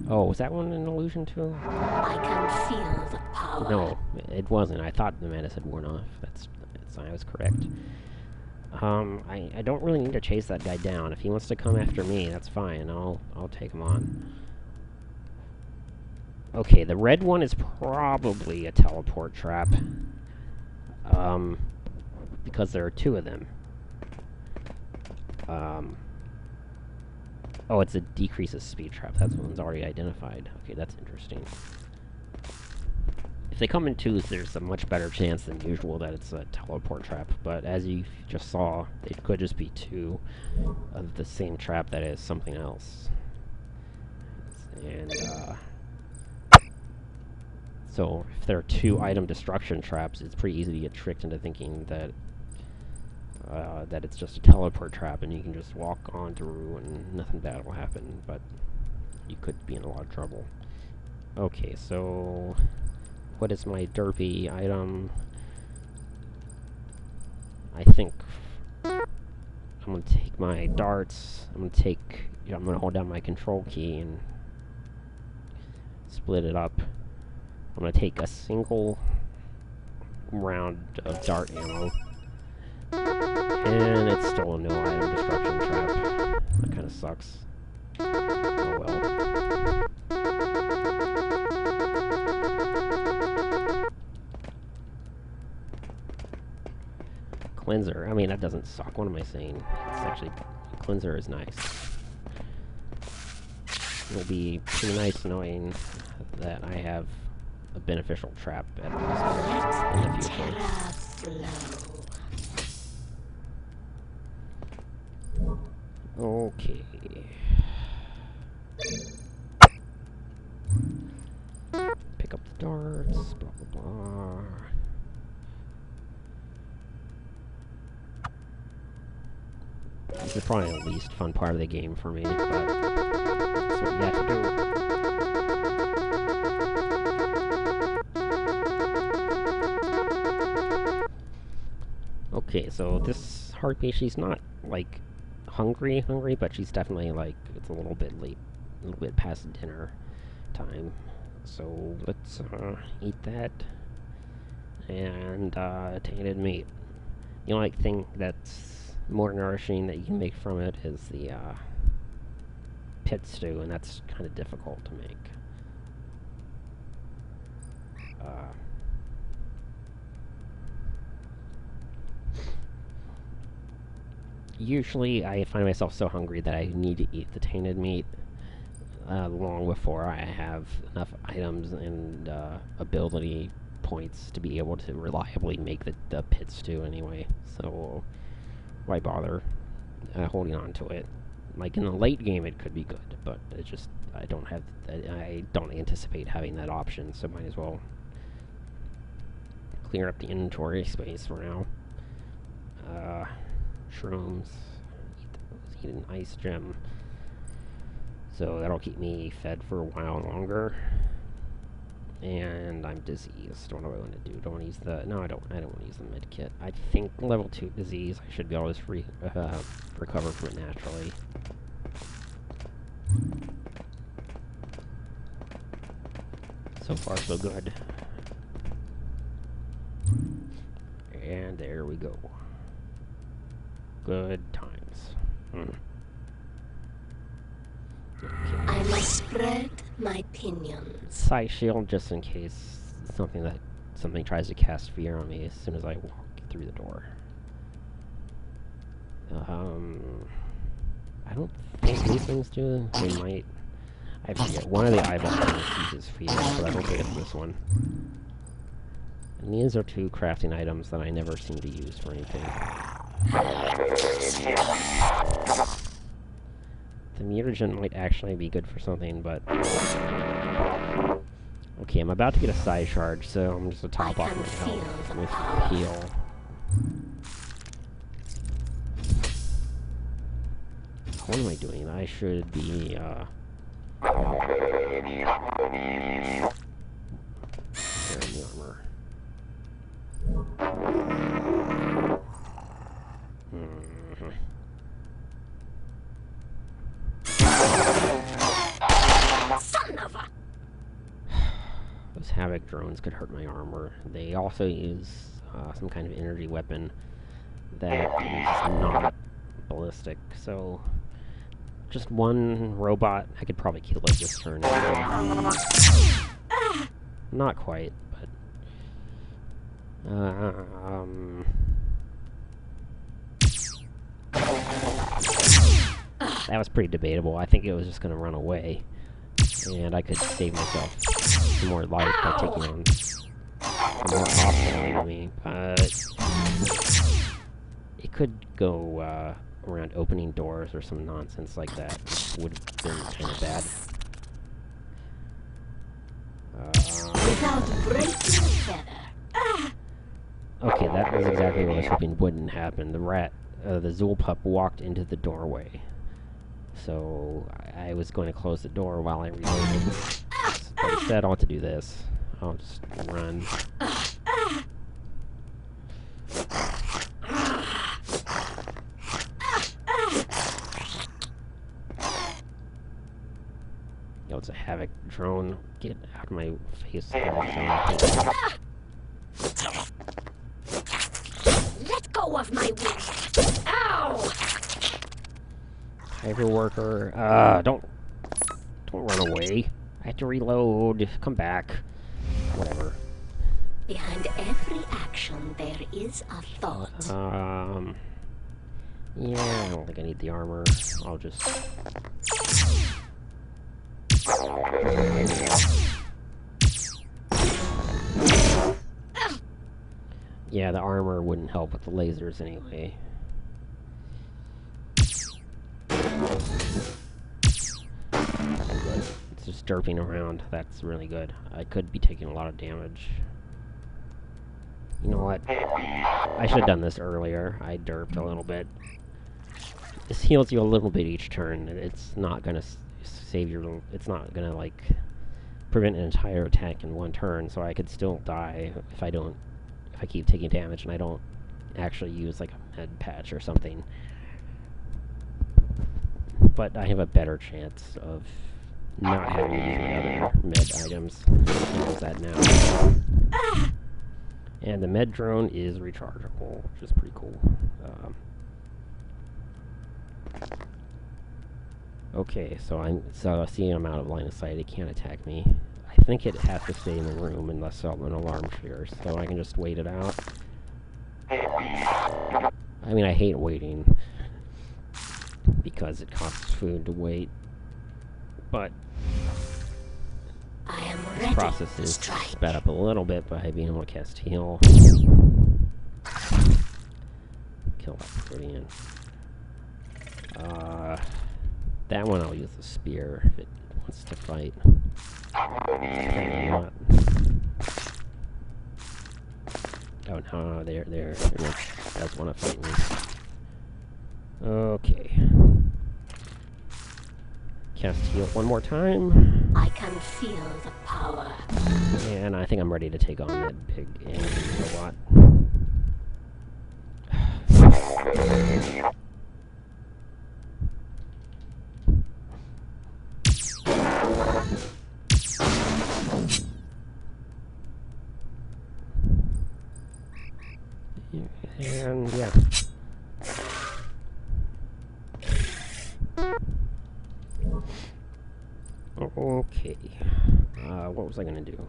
Oh, was that one an illusion too? I can feel the power. No, it wasn't. I thought the madness had worn off. I was correct. I don't really need to chase that guy down. If he wants to come after me, that's fine. I'll take him on. Okay, the red one is probably a teleport trap. Because there are two of them. Oh, it's a decreases speed trap. That one's already identified. Okay, that's interesting. If they come in twos, there's a much better chance than usual that it's a teleport trap. But as you just saw, it could just be two of the same trap that is something else. And, so if there are two item destruction traps, it's pretty easy to get tricked into thinking that that it's just a teleport trap and you can just walk on through and nothing bad will happen, but you could be in a lot of trouble. Okay, so what is my derpy item? I think I'm gonna take my darts. I'm gonna hold down my control key and split it up. I'm gonna take a single round of dart ammo. And it's still a no item destruction trap. That kinda sucks. Oh well. Cleanser. I mean, that doesn't suck. What am I saying? It's actually... Cleanser is nice. It'll be pretty nice knowing that I have a beneficial trap at least in the future. Okay. Pick up the darts, blah blah blah. This is probably the least fun part of the game for me, but that's what you have to do. Okay, so this harpy, she's not, like, hungry, but she's definitely, like, it's a little bit late, a little bit past dinner time. So, let's, eat that, and, tainted meat. The only thing that's more nourishing that you can make from it is the, pit stew, and that's kind of difficult to make. Usually I find myself so hungry that I need to eat the tainted meat long before I have enough items and ability points to be able to reliably make the pit stew anyway. So why bother holding on to it? Like in the late game it could be good, but it just I don't anticipate having that option, so might as well clear up the inventory space for now. Shrooms, eat an ice gem, so that'll keep me fed for a while longer. And I'm diseased. What do I want to do? Don't want to use the... No, I don't want to use the med kit. I think level 2 disease, I should be able to recover from it naturally. So far, so good. And there we go. Good times. Okay. I must spread my pinions. Psi shield just in case something tries to cast fear on me as soon as I walk through the door. I don't think these things do. They might. I forget. One of the eyeball things uses fear, but I don't think it's this one. And these are two crafting items that I never seem to use for anything. The mutagen might actually be good for something, but... Okay, I'm about to get a psi charge, so I'm just gonna top off my health with heal. What am I doing? I should be, wearing the armor. Son of a... Those Havoc drones could hurt my armor. They also use some kind of energy weapon that is not ballistic, so just one robot, I could probably kill it this turn. Not quite, but that was pretty debatable. I think it was just going to run away, and I could save myself some more life by taking on a more hostile enemy, but it could go around opening doors or some nonsense like that, which would have been kind of bad. Without breaking a feather. Okay, that was exactly what I was hoping wouldn't happen. The Zool pup walked into the doorway. So I was going to close the door while I reloaded. But instead, I'll have to do this. I'll just run. Yo, it's a Havoc drone. Get out of my face. Let go of my wing! Ow! Hyper worker. Don't run away. I have to reload. Come back. Whatever. Behind every action, there is a thought. Yeah, I don't think I need the armor. I'll just... Yeah, the armor wouldn't help with the lasers anyway. It's just derping around. That's really good. I could be taking a lot of damage. You know what? I should have done this earlier. I derped a little bit. This heals you a little bit each turn, and it's not gonna save your... It's not gonna, like, prevent an entire attack in one turn, so I could still die if I don't... If I keep taking damage and I don't actually use, like, a med patch or something. But I have a better chance of not having to use my other med items. I'll use that now. And the med drone is rechargeable, which is pretty cool. Okay, so see, I'm out of line of sight. It can't attack me. I think it has to stay in the room unless an alarm triggers, so I can just wait it out. I mean, I hate waiting because it costs food to wait, but I am this ready process to is strike. sped up a little bit by being able to cast heal. Kill that Freudian. That one I'll use the spear if it wants to fight. Apparently not. Oh no, there does want to fight me. Okay. Cast heal one more time. I can feel the power. And I think I'm ready to take on that big angry robot. And yeah. Okay. What was I gonna do?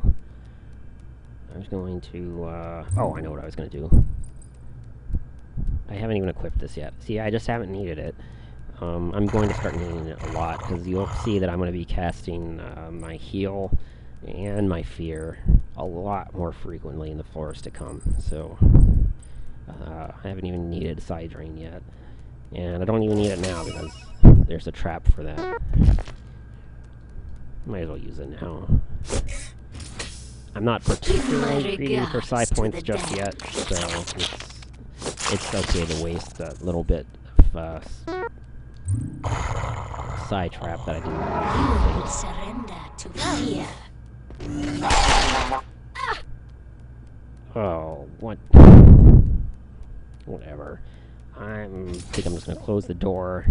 I was going to, oh, I know what I was gonna do. I haven't even equipped this yet. See, I just haven't needed it. I'm going to start needing it a lot, because you'll see that I'm going to be casting my heal and my fear a lot more frequently in the forest to come. So, I haven't even needed Side Drain yet. And I don't even need it now, because there's a trap for that. Might as well use it now. I'm not particularly greedy for psi points just yet, so it's okay to waste a little bit of psi trap that I You will surrender to fear. Oh, what? Whatever. I think I'm just gonna close the door.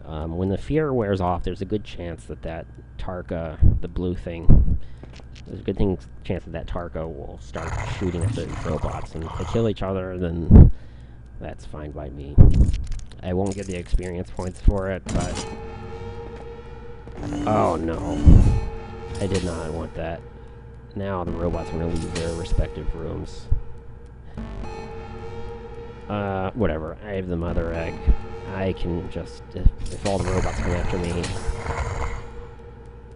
When the fear wears off, there's a good chance that Tarka, the blue thing, there's a good chance that Tarka will start shooting at the robots, and if they kill each other, then that's fine by me. I won't get the experience points for it, but... Oh no. I did not want that. Now the robots are going to leave their respective rooms. Whatever. I have the mother egg. I can just... If all the robots come after me...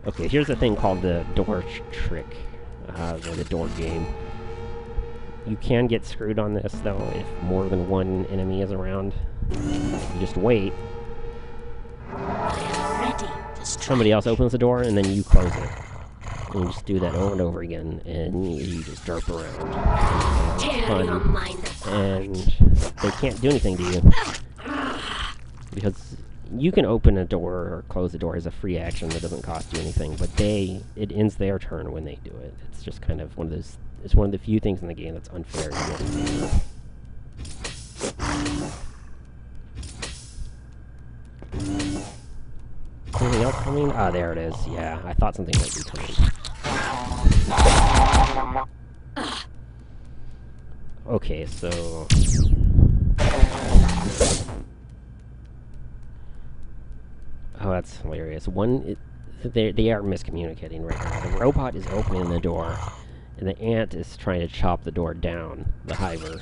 Okay, here's a thing called the door trick. Or the door game. You can get screwed on this, though, if more than one enemy is around. You just wait. I am ready to strike. Somebody else opens the door, and then you close it. And you just do that over and over again, and you just derp around. Tear your mind And apart. they can't do anything to you. Because you can open a door or close a door as a free action that doesn't cost you anything, but it ends their turn when they do it. It's just kind of one of those, it's one of the few things in the game that's unfair to you. Anything else coming? Ah, there it is. Yeah, I thought something might be coming. Okay, so... Oh, that's hilarious. They are miscommunicating right now. The robot is opening the door, and the ant is trying to chop the door down, the hiver,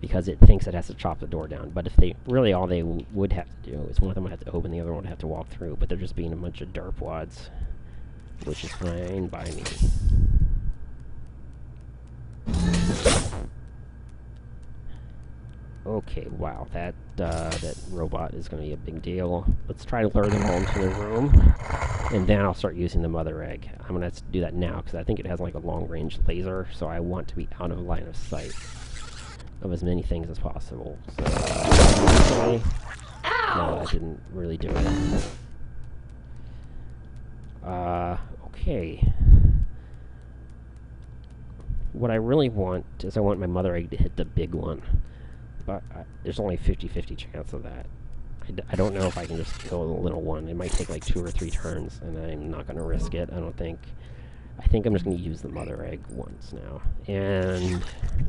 because it thinks it has to chop the door down. But if they really, all they would have to do is one of them would have to open, the other one would have to walk through. But they're just being a bunch of derpwads, which is fine by me. Okay, wow, that robot is going to be a big deal. Let's try to lure them all into the room, and then I'll start using the mother egg. I'm going to do that now, because I think it has like a long-range laser, so I want to be out of line of sight of as many things as possible. So, okay. No, that didn't really do it. Okay. What I really want is I want my mother egg to hit the big one. But there's only a 50-50 chance of that. I don't know if I can just kill the little one. It might take like 2 or 3 turns, and I'm not going to risk it, I don't think. I think I'm just going to use the mother egg once now. And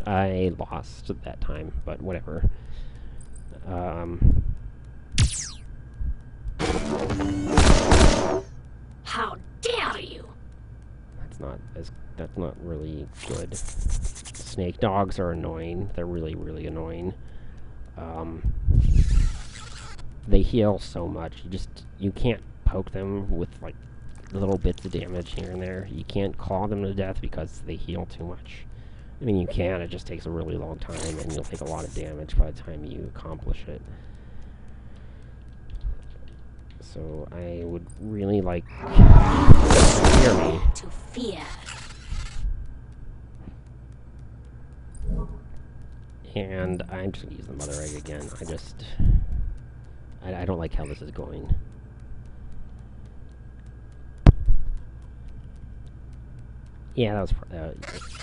I lost that time, but whatever. How dare you! That's not really good. Snake dogs are annoying. They're really, really annoying. They heal so much. You can't poke them with like little bits of damage here and there. You can't claw them to death because they heal too much. I mean, you can. It just takes a really long time, and you'll take a lot of damage by the time you accomplish it. So I would really like hear me. To fear. And I'm just gonna use the mother egg again. I don't like how this is going. Yeah, that was...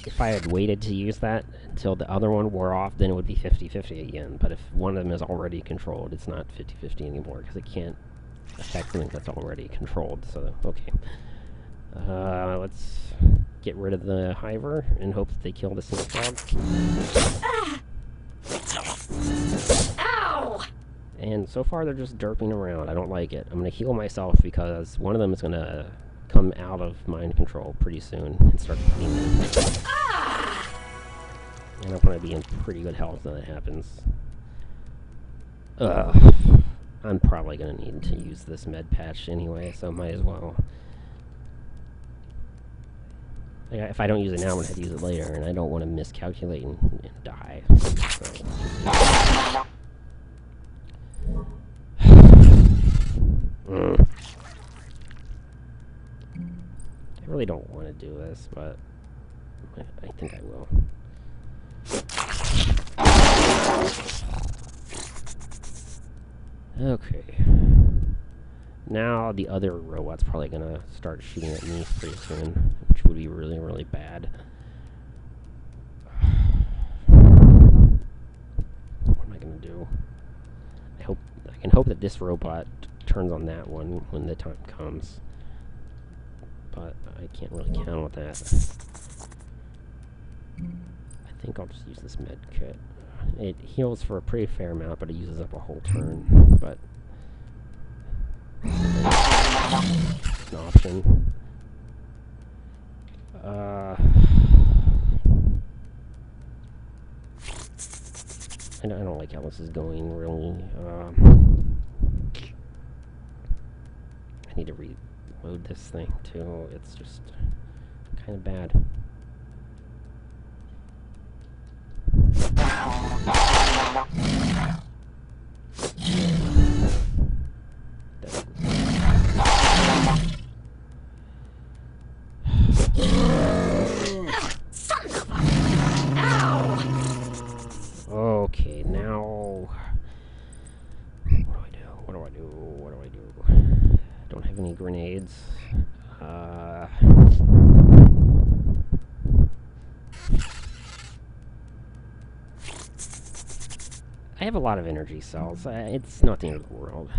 if I had waited to use that until the other one wore off, then it would be 50-50 again. But if one of them is already controlled, it's not 50-50 anymore, because it can't affect something that's already controlled. So, okay. Let's get rid of the hiver and hope that they kill the snake dog. Ow! And so far, they're just derping around. I don't like it. I'm going to heal myself because one of them is going to come out of mind control pretty soon and start fighting me. And I'm going to be in pretty good health when that happens. I'm probably going to need to use this med patch anyway, so might as well. If I don't use it now, I'm going to have to use it later, and I don't want to miscalculate and die. So. I really don't want to do this, but I think I will. Okay. Now the other robot's probably gonna start shooting at me pretty soon, which would be really, really bad. What am I gonna do? I can hope that this robot turns on that one when the time comes. But I can't really count on that. I think I'll just use this med kit. It heals for a pretty fair amount, but it uses up a whole turn. But it's an option. I don't like how this is going, really. I need to reload this thing, too. It's just kind of bad. any grenades. I have a lot of energy cells. It's not the end of the world.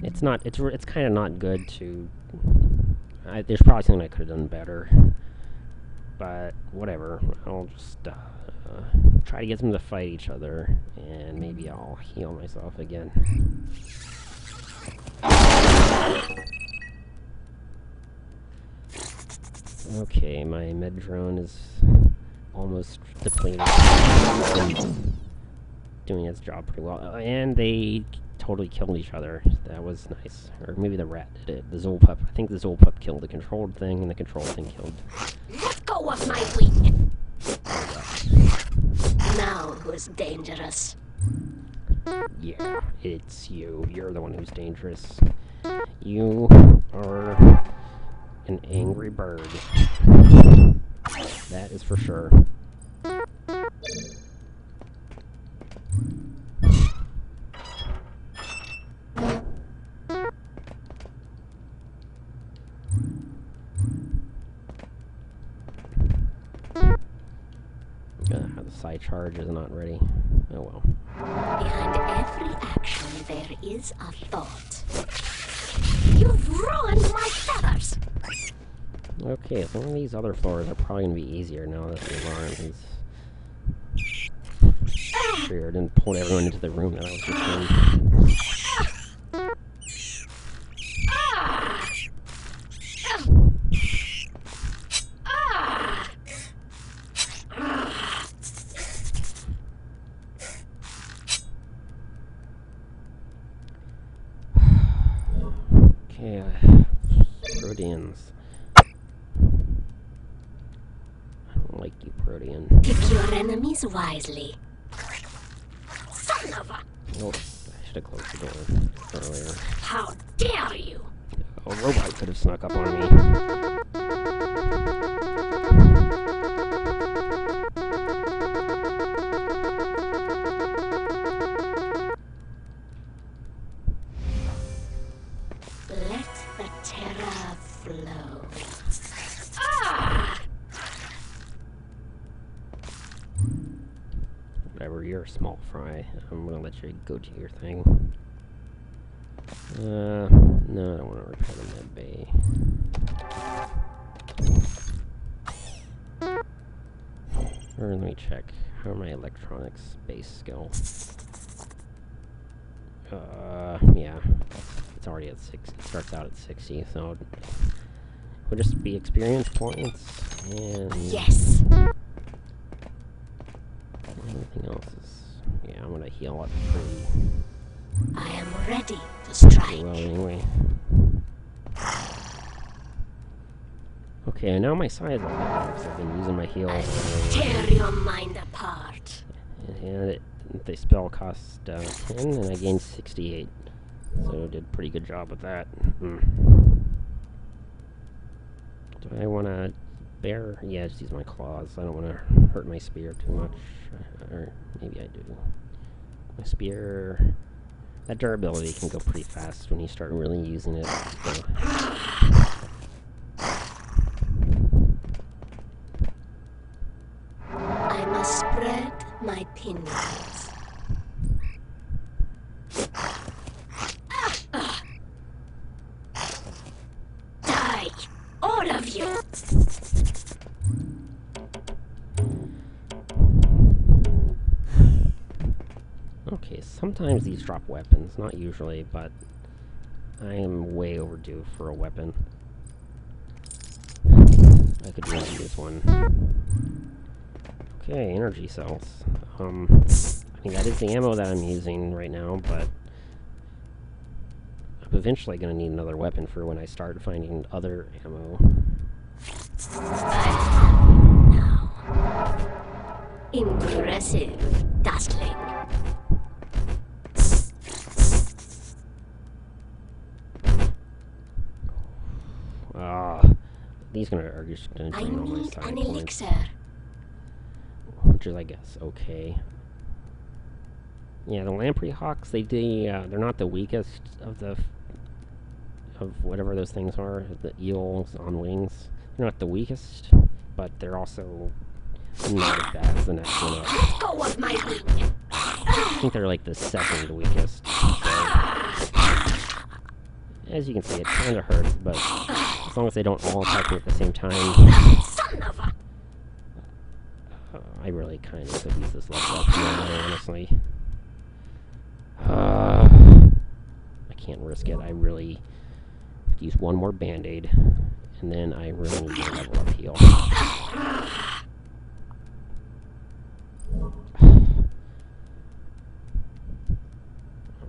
It's not. It's kind of not good to. There's probably something I could have done better. But whatever. I'll just try to get them to fight each other, and maybe I'll heal myself again. Okay, my med drone is almost depleted. Doing its job pretty well. And they totally killed each other. That was nice. Or maybe the rat did it. The Zolpup. I think the Zolpup killed the controlled thing, and the controlled thing killed. Let go of my wing! Now who's dangerous? Yeah, it's you. You're the one who's dangerous. You are an angry bird. That is for sure. The side charge is not ready. Oh well. Behind every action there is a thought. You've ruined my feathers! Okay, some of these other floors are probably going to be easier now that the alarm is triggered and pulled everyone into the room that I was just in. Okay, Proteans. I don't like you, Protean. Pick your enemies wisely. Son of a... Oh, I should have closed the door earlier. How dare you! A robot could have snuck up on me. Let the terror flow. Whatever, you're a small fry. I'm gonna let you go do your thing. No, I don't want to repair the med bay. Or let me check. How are my electronics base skills? Yeah. It's already at 60. It starts out at 60, so we'll just be experience points and Yes! anything else is, yeah, I'm gonna heal up pretty I am ready to strike. well anyway. Okay, now my size up because I've been using my heals. Tear your mind apart. And the spell cost 10 and I gained 68. So I did a pretty good job with that. Do I want to bear? Yeah, just use my claws. I don't want to hurt my spear too much. Or maybe I do. My spear... That durability can go pretty fast when you start really using it. So. I must spread my pinions. Die, all of you! Okay, sometimes these drop weapons. Not usually, but I am way overdue for a weapon. I could really use one. Okay, energy cells. I mean, that is the ammo that I'm using right now, but I'm eventually going to need another weapon for when I start finding other ammo. Now. Impressive, Dustling. These are just going to I drain all my need side an points. elixir. Which is, I guess, okay. Yeah, the Lamprey Hawks, they're not the weakest of the of whatever those things are, the eels on wings. They're not the weakest, but they're also not as bad as the next one up. Let go of my wing! I think they're like the second weakest. So, as you can see, it kind of hurts, but as long as they don't all attack me at the same time, Son of a... I really kind of could use this level up here, honestly. I can't risk it. I really use one more band-aid, and then I really need to level up heal.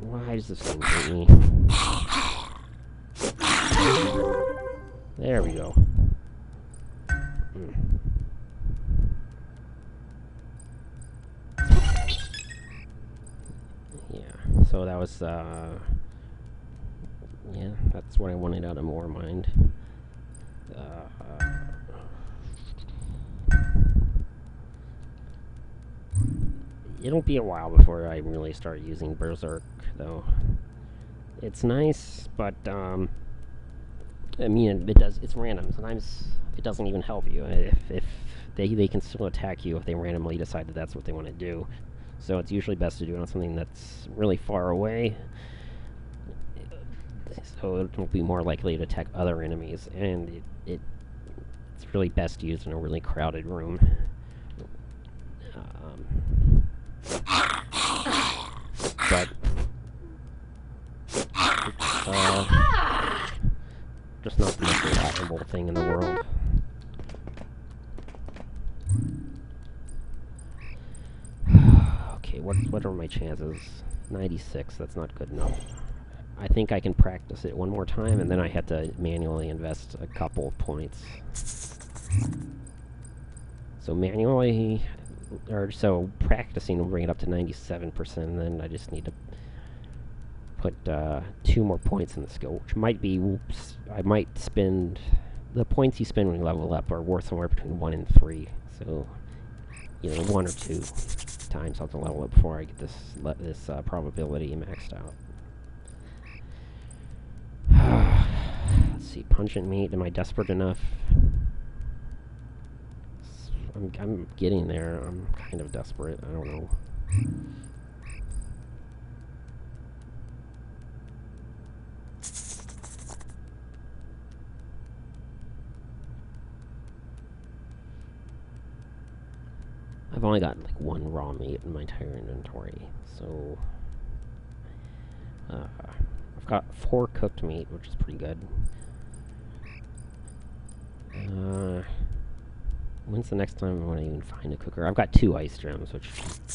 Why does this thing hate me? There we go. Yeah, so that was, yeah, that's what I wanted out of Warmind. It'll be a while before I really start using Berserk, though. It's nice, but, I mean, it's random. Sometimes it doesn't even help you. If they can still attack you if they randomly decide that that's what they want to do. So it's usually best to do it on something that's really far away, so it will be more likely to attack other enemies, and it's really best used in a really crowded room. But just not the most reliable thing in the world. Okay, what are my chances? 96, that's not good enough. I think I can practice it one more time, and then I have to manually invest a couple of points. So manually, so practicing will bring it up to 97%, and then I just need to put 2 more points in the skill, which might be, whoops, I might spend, the points you spend when you level up are worth somewhere between 1 and 3, so, you know, 1 or 2 times I'll have to level up before I get this probability maxed out. Let's see, pungent meat, am I desperate enough? I'm getting there, I'm kind of desperate, I don't know. I've only got like 1 raw meat in my entire inventory, so I've got 4 cooked meat, which is pretty good. When's the next time I want to even find a cooker? I've got 2 ice gems, which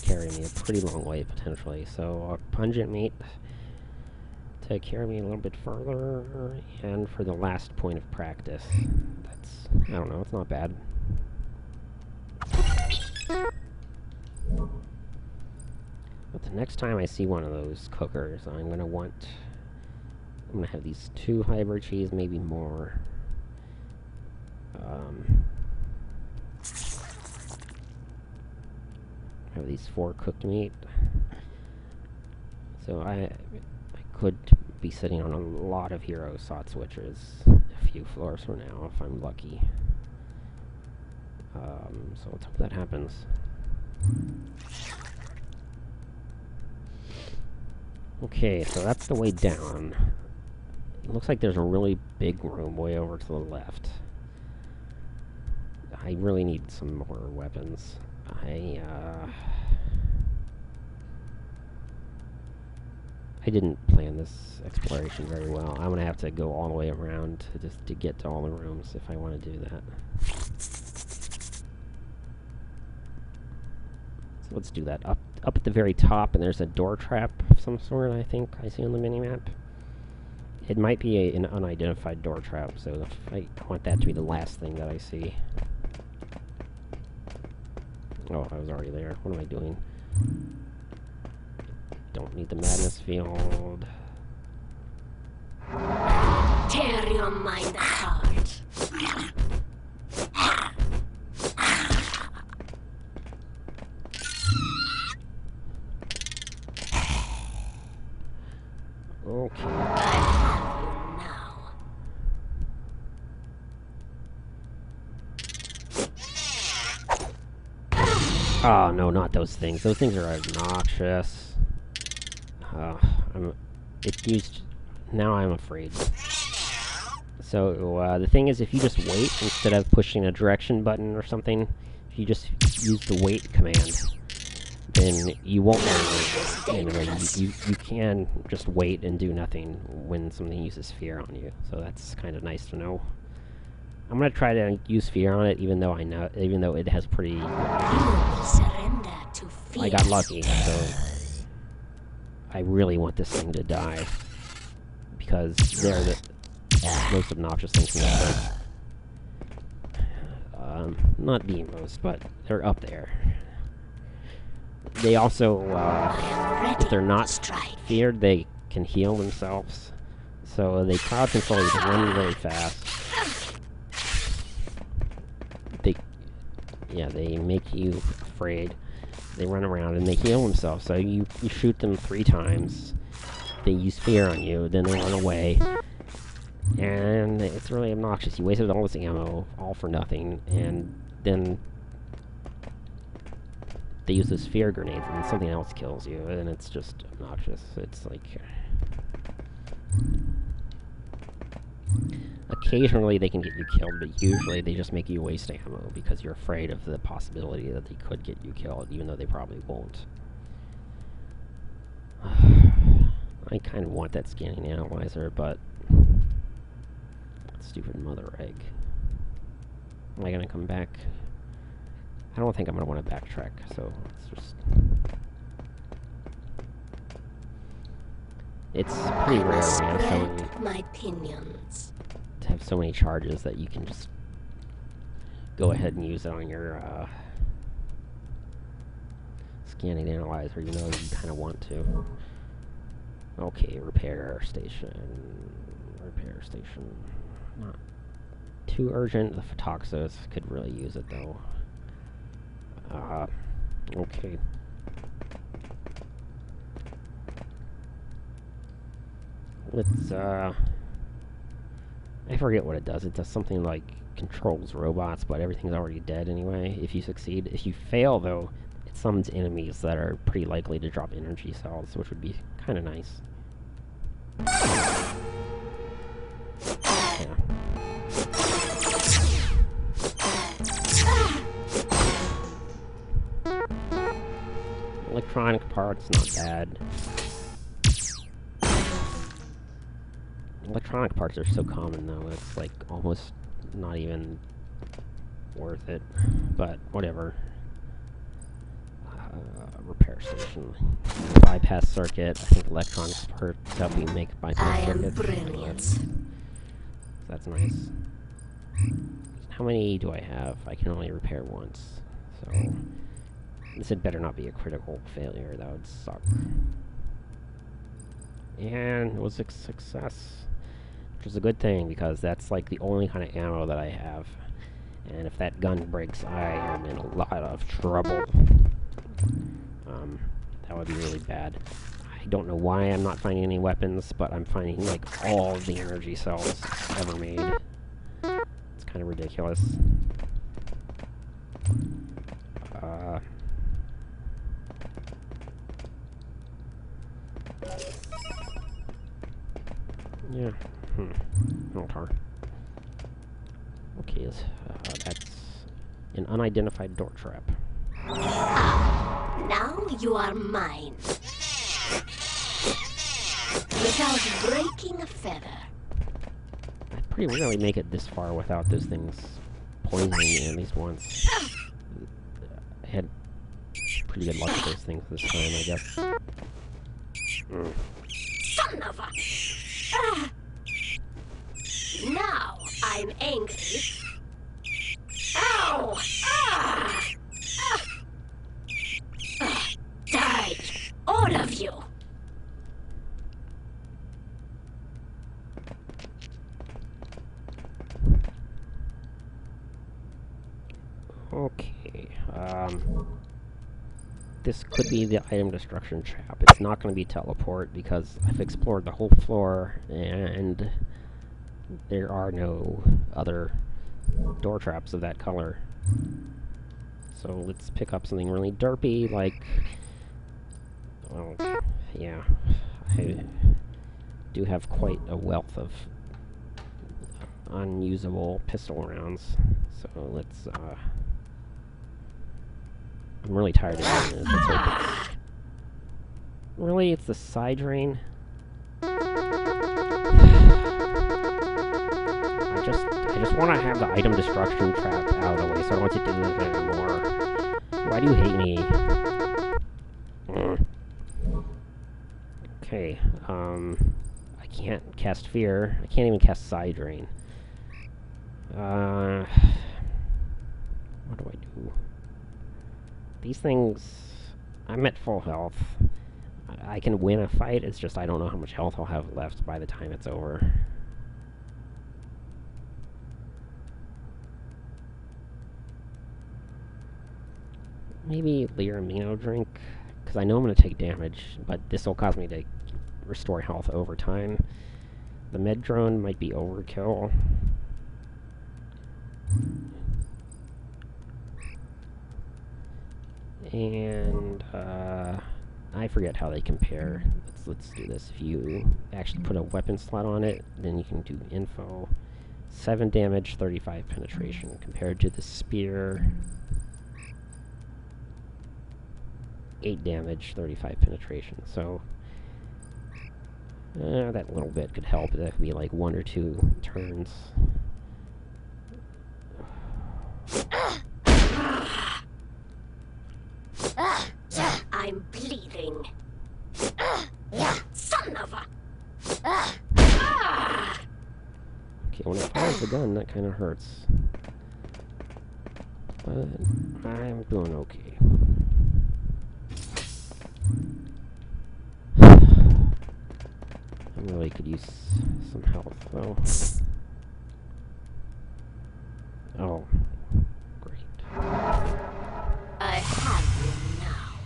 carry me a pretty long way potentially. So pungent meat to carry me a little bit further, and for the last point of practice, that's, I don't know, it's not bad. But the next time I see one of those cookers, I'm gonna have these 2 hybrid cheese, maybe more. Have these 4 cooked meat. So I could be sitting on a lot of Hero Sotswiches a few floors from now if I'm lucky. So let's hope that happens. Okay, so that's the way down. It looks like there's a really big room way over to the left. I really need some more weapons. I didn't plan this exploration very well. I'm gonna have to go all the way around to get to all the rooms if I want to do that. So let's do that. Up at the very top, and there's a door trap of some sort, I think I see on the minimap. It might be an unidentified door trap, so I want that to be the last thing that I see. Oh, I was already there. What am I doing? Don't need the madness field. Tear your mind apart. Okay. I have you now. Oh, no, not those things. Those things are obnoxious. It used... Now I'm afraid. So, the thing is, if you just wait, instead of pushing a direction button or something, if you just use the wait command, then you won't anyway. You can just wait and do nothing when something uses fear on you. So that's kind of nice to know. I'm gonna try to use fear on it, even though it has pretty... Surrender to fear. I got lucky, so I really want this thing to die, because they're the most obnoxious things in the world. Not the most, but they're up there. They also, if they're not feared, they can heal themselves. So they crowd control you to run really fast. They make you afraid. They run around and they heal themselves. So you shoot them 3 times. They use fear on you, then they run away. And it's really obnoxious. You wasted all this ammo, all for nothing, and then they use those fear grenades and something else kills you, and it's just obnoxious. It's like... Occasionally they can get you killed, but usually they just make you waste ammo because you're afraid of the possibility that they could get you killed, even though they probably won't. I kind of want that scanning analyzer, but... Stupid mother egg. Am I gonna come back? I don't think I'm gonna want to backtrack, so let's just... It's pretty rare when you have my pinions. To have so many charges that you can just go ahead and use it on your scanning analyzer, you know, you kind of want to. Okay, repair station. Not too urgent. The Photoxos could really use it, though. Okay. Let's, I forget what it does. It does something like controls robots, but everything's already dead anyway, if you succeed. If you fail, though, it summons enemies that are pretty likely to drop energy cells, which would be kind of nice. Yeah. Electronic parts, not bad. Electronic parts are so common, though, it's like almost not even worth it. But whatever. Repair station. Bypass circuit. I think electronics parts help you make bypass circuits. Brilliant. That's nice. How many do I have? I can only repair once. So this had better not be a critical failure. That would suck. And it was a success. Which is a good thing, because that's like the only kind of ammo that I have. And if that gun breaks, I am in a lot of trouble. That would be really bad. I don't know why I'm not finding any weapons, but I'm finding, like, all of the energy cells ever made. It's kind of ridiculous. Yeah. Okay. Okay, that's an unidentified door trap. Now you are mine. Without breaking a feather. I pretty rarely make it this far without those things poisoning me at least once. I had pretty good luck with those things this time, I guess. Son of a... Now I'm angry. Ow! Die! All of you! Okay, this could be the item destruction trap. It's not going to be teleport, because I've explored the whole floor, and there are no other door traps of that color. So let's pick up something really derpy, like... Well, yeah. I do have quite a wealth of unusable pistol rounds. So let's, I'm really tired of doing this. Let's hope it's... Really? It's the side drain? I just want to have the item destruction trap out of the way, so I don't want to do this anymore. Why do you hate me? Okay, I can't cast Fear. I can't even cast Side Drain. What do I do? These things... I'm at full health. I can win a fight, it's just I don't know how much health I'll have left by the time it's over. Maybe Lear Amino drink, because I know I'm going to take damage, but this will cause me to restore health over time. The med drone might be overkill. And I forget how they compare. Let's do this. If you actually put a weapon slot on it, then you can do info. 7 damage, 35 penetration, compared to the spear. 8 damage, 35 penetration. So that little bit could help. That could be like 1 or 2 turns. I'm bleeding. Son of a... Okay, when it fires the gun, that kind of hurts. But I'm doing okay. I really could use some health, though. Oh, great. I have you now.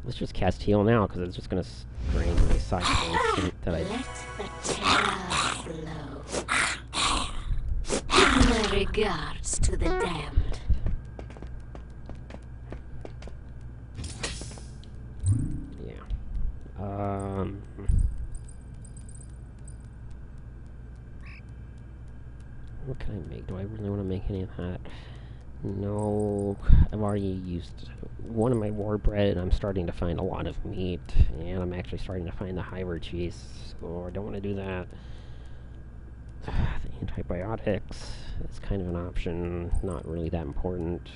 Let's just cast heal now, because it's just going to drain my side points that I... Let the terror flow. My regards to the damned. Yeah. What can I make? Do I really want to make any of that? No. I've already used one of my war bread, and I'm starting to find a lot of meat, and I'm actually starting to find the hyver cheese, so I don't want to do that. The antibiotics is kind of an option, not really that important.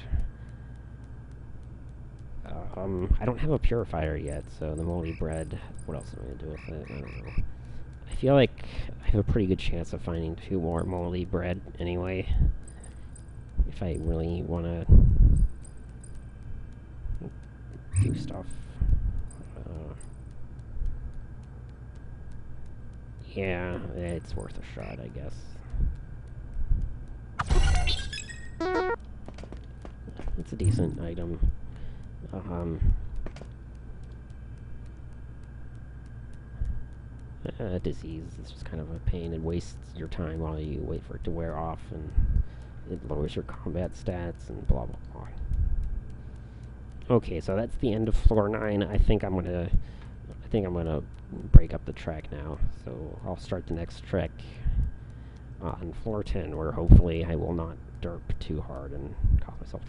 I don't have a purifier yet, so the moldy bread, what else am I going to do with it? I don't know. I feel like I have a pretty good chance of finding 2 more moldy bread anyway, if I really want to do stuff. Yeah, it's worth a shot, I guess. It's a decent item. Disease is just kind of a pain. It wastes your time while you wait for it to wear off, and it lowers your combat stats, and blah blah blah. Okay, so that's the end of floor 9. I think I'm gonna break up the track now. So I'll start the next trek on floor 10, where hopefully I will not derp too hard and cause myself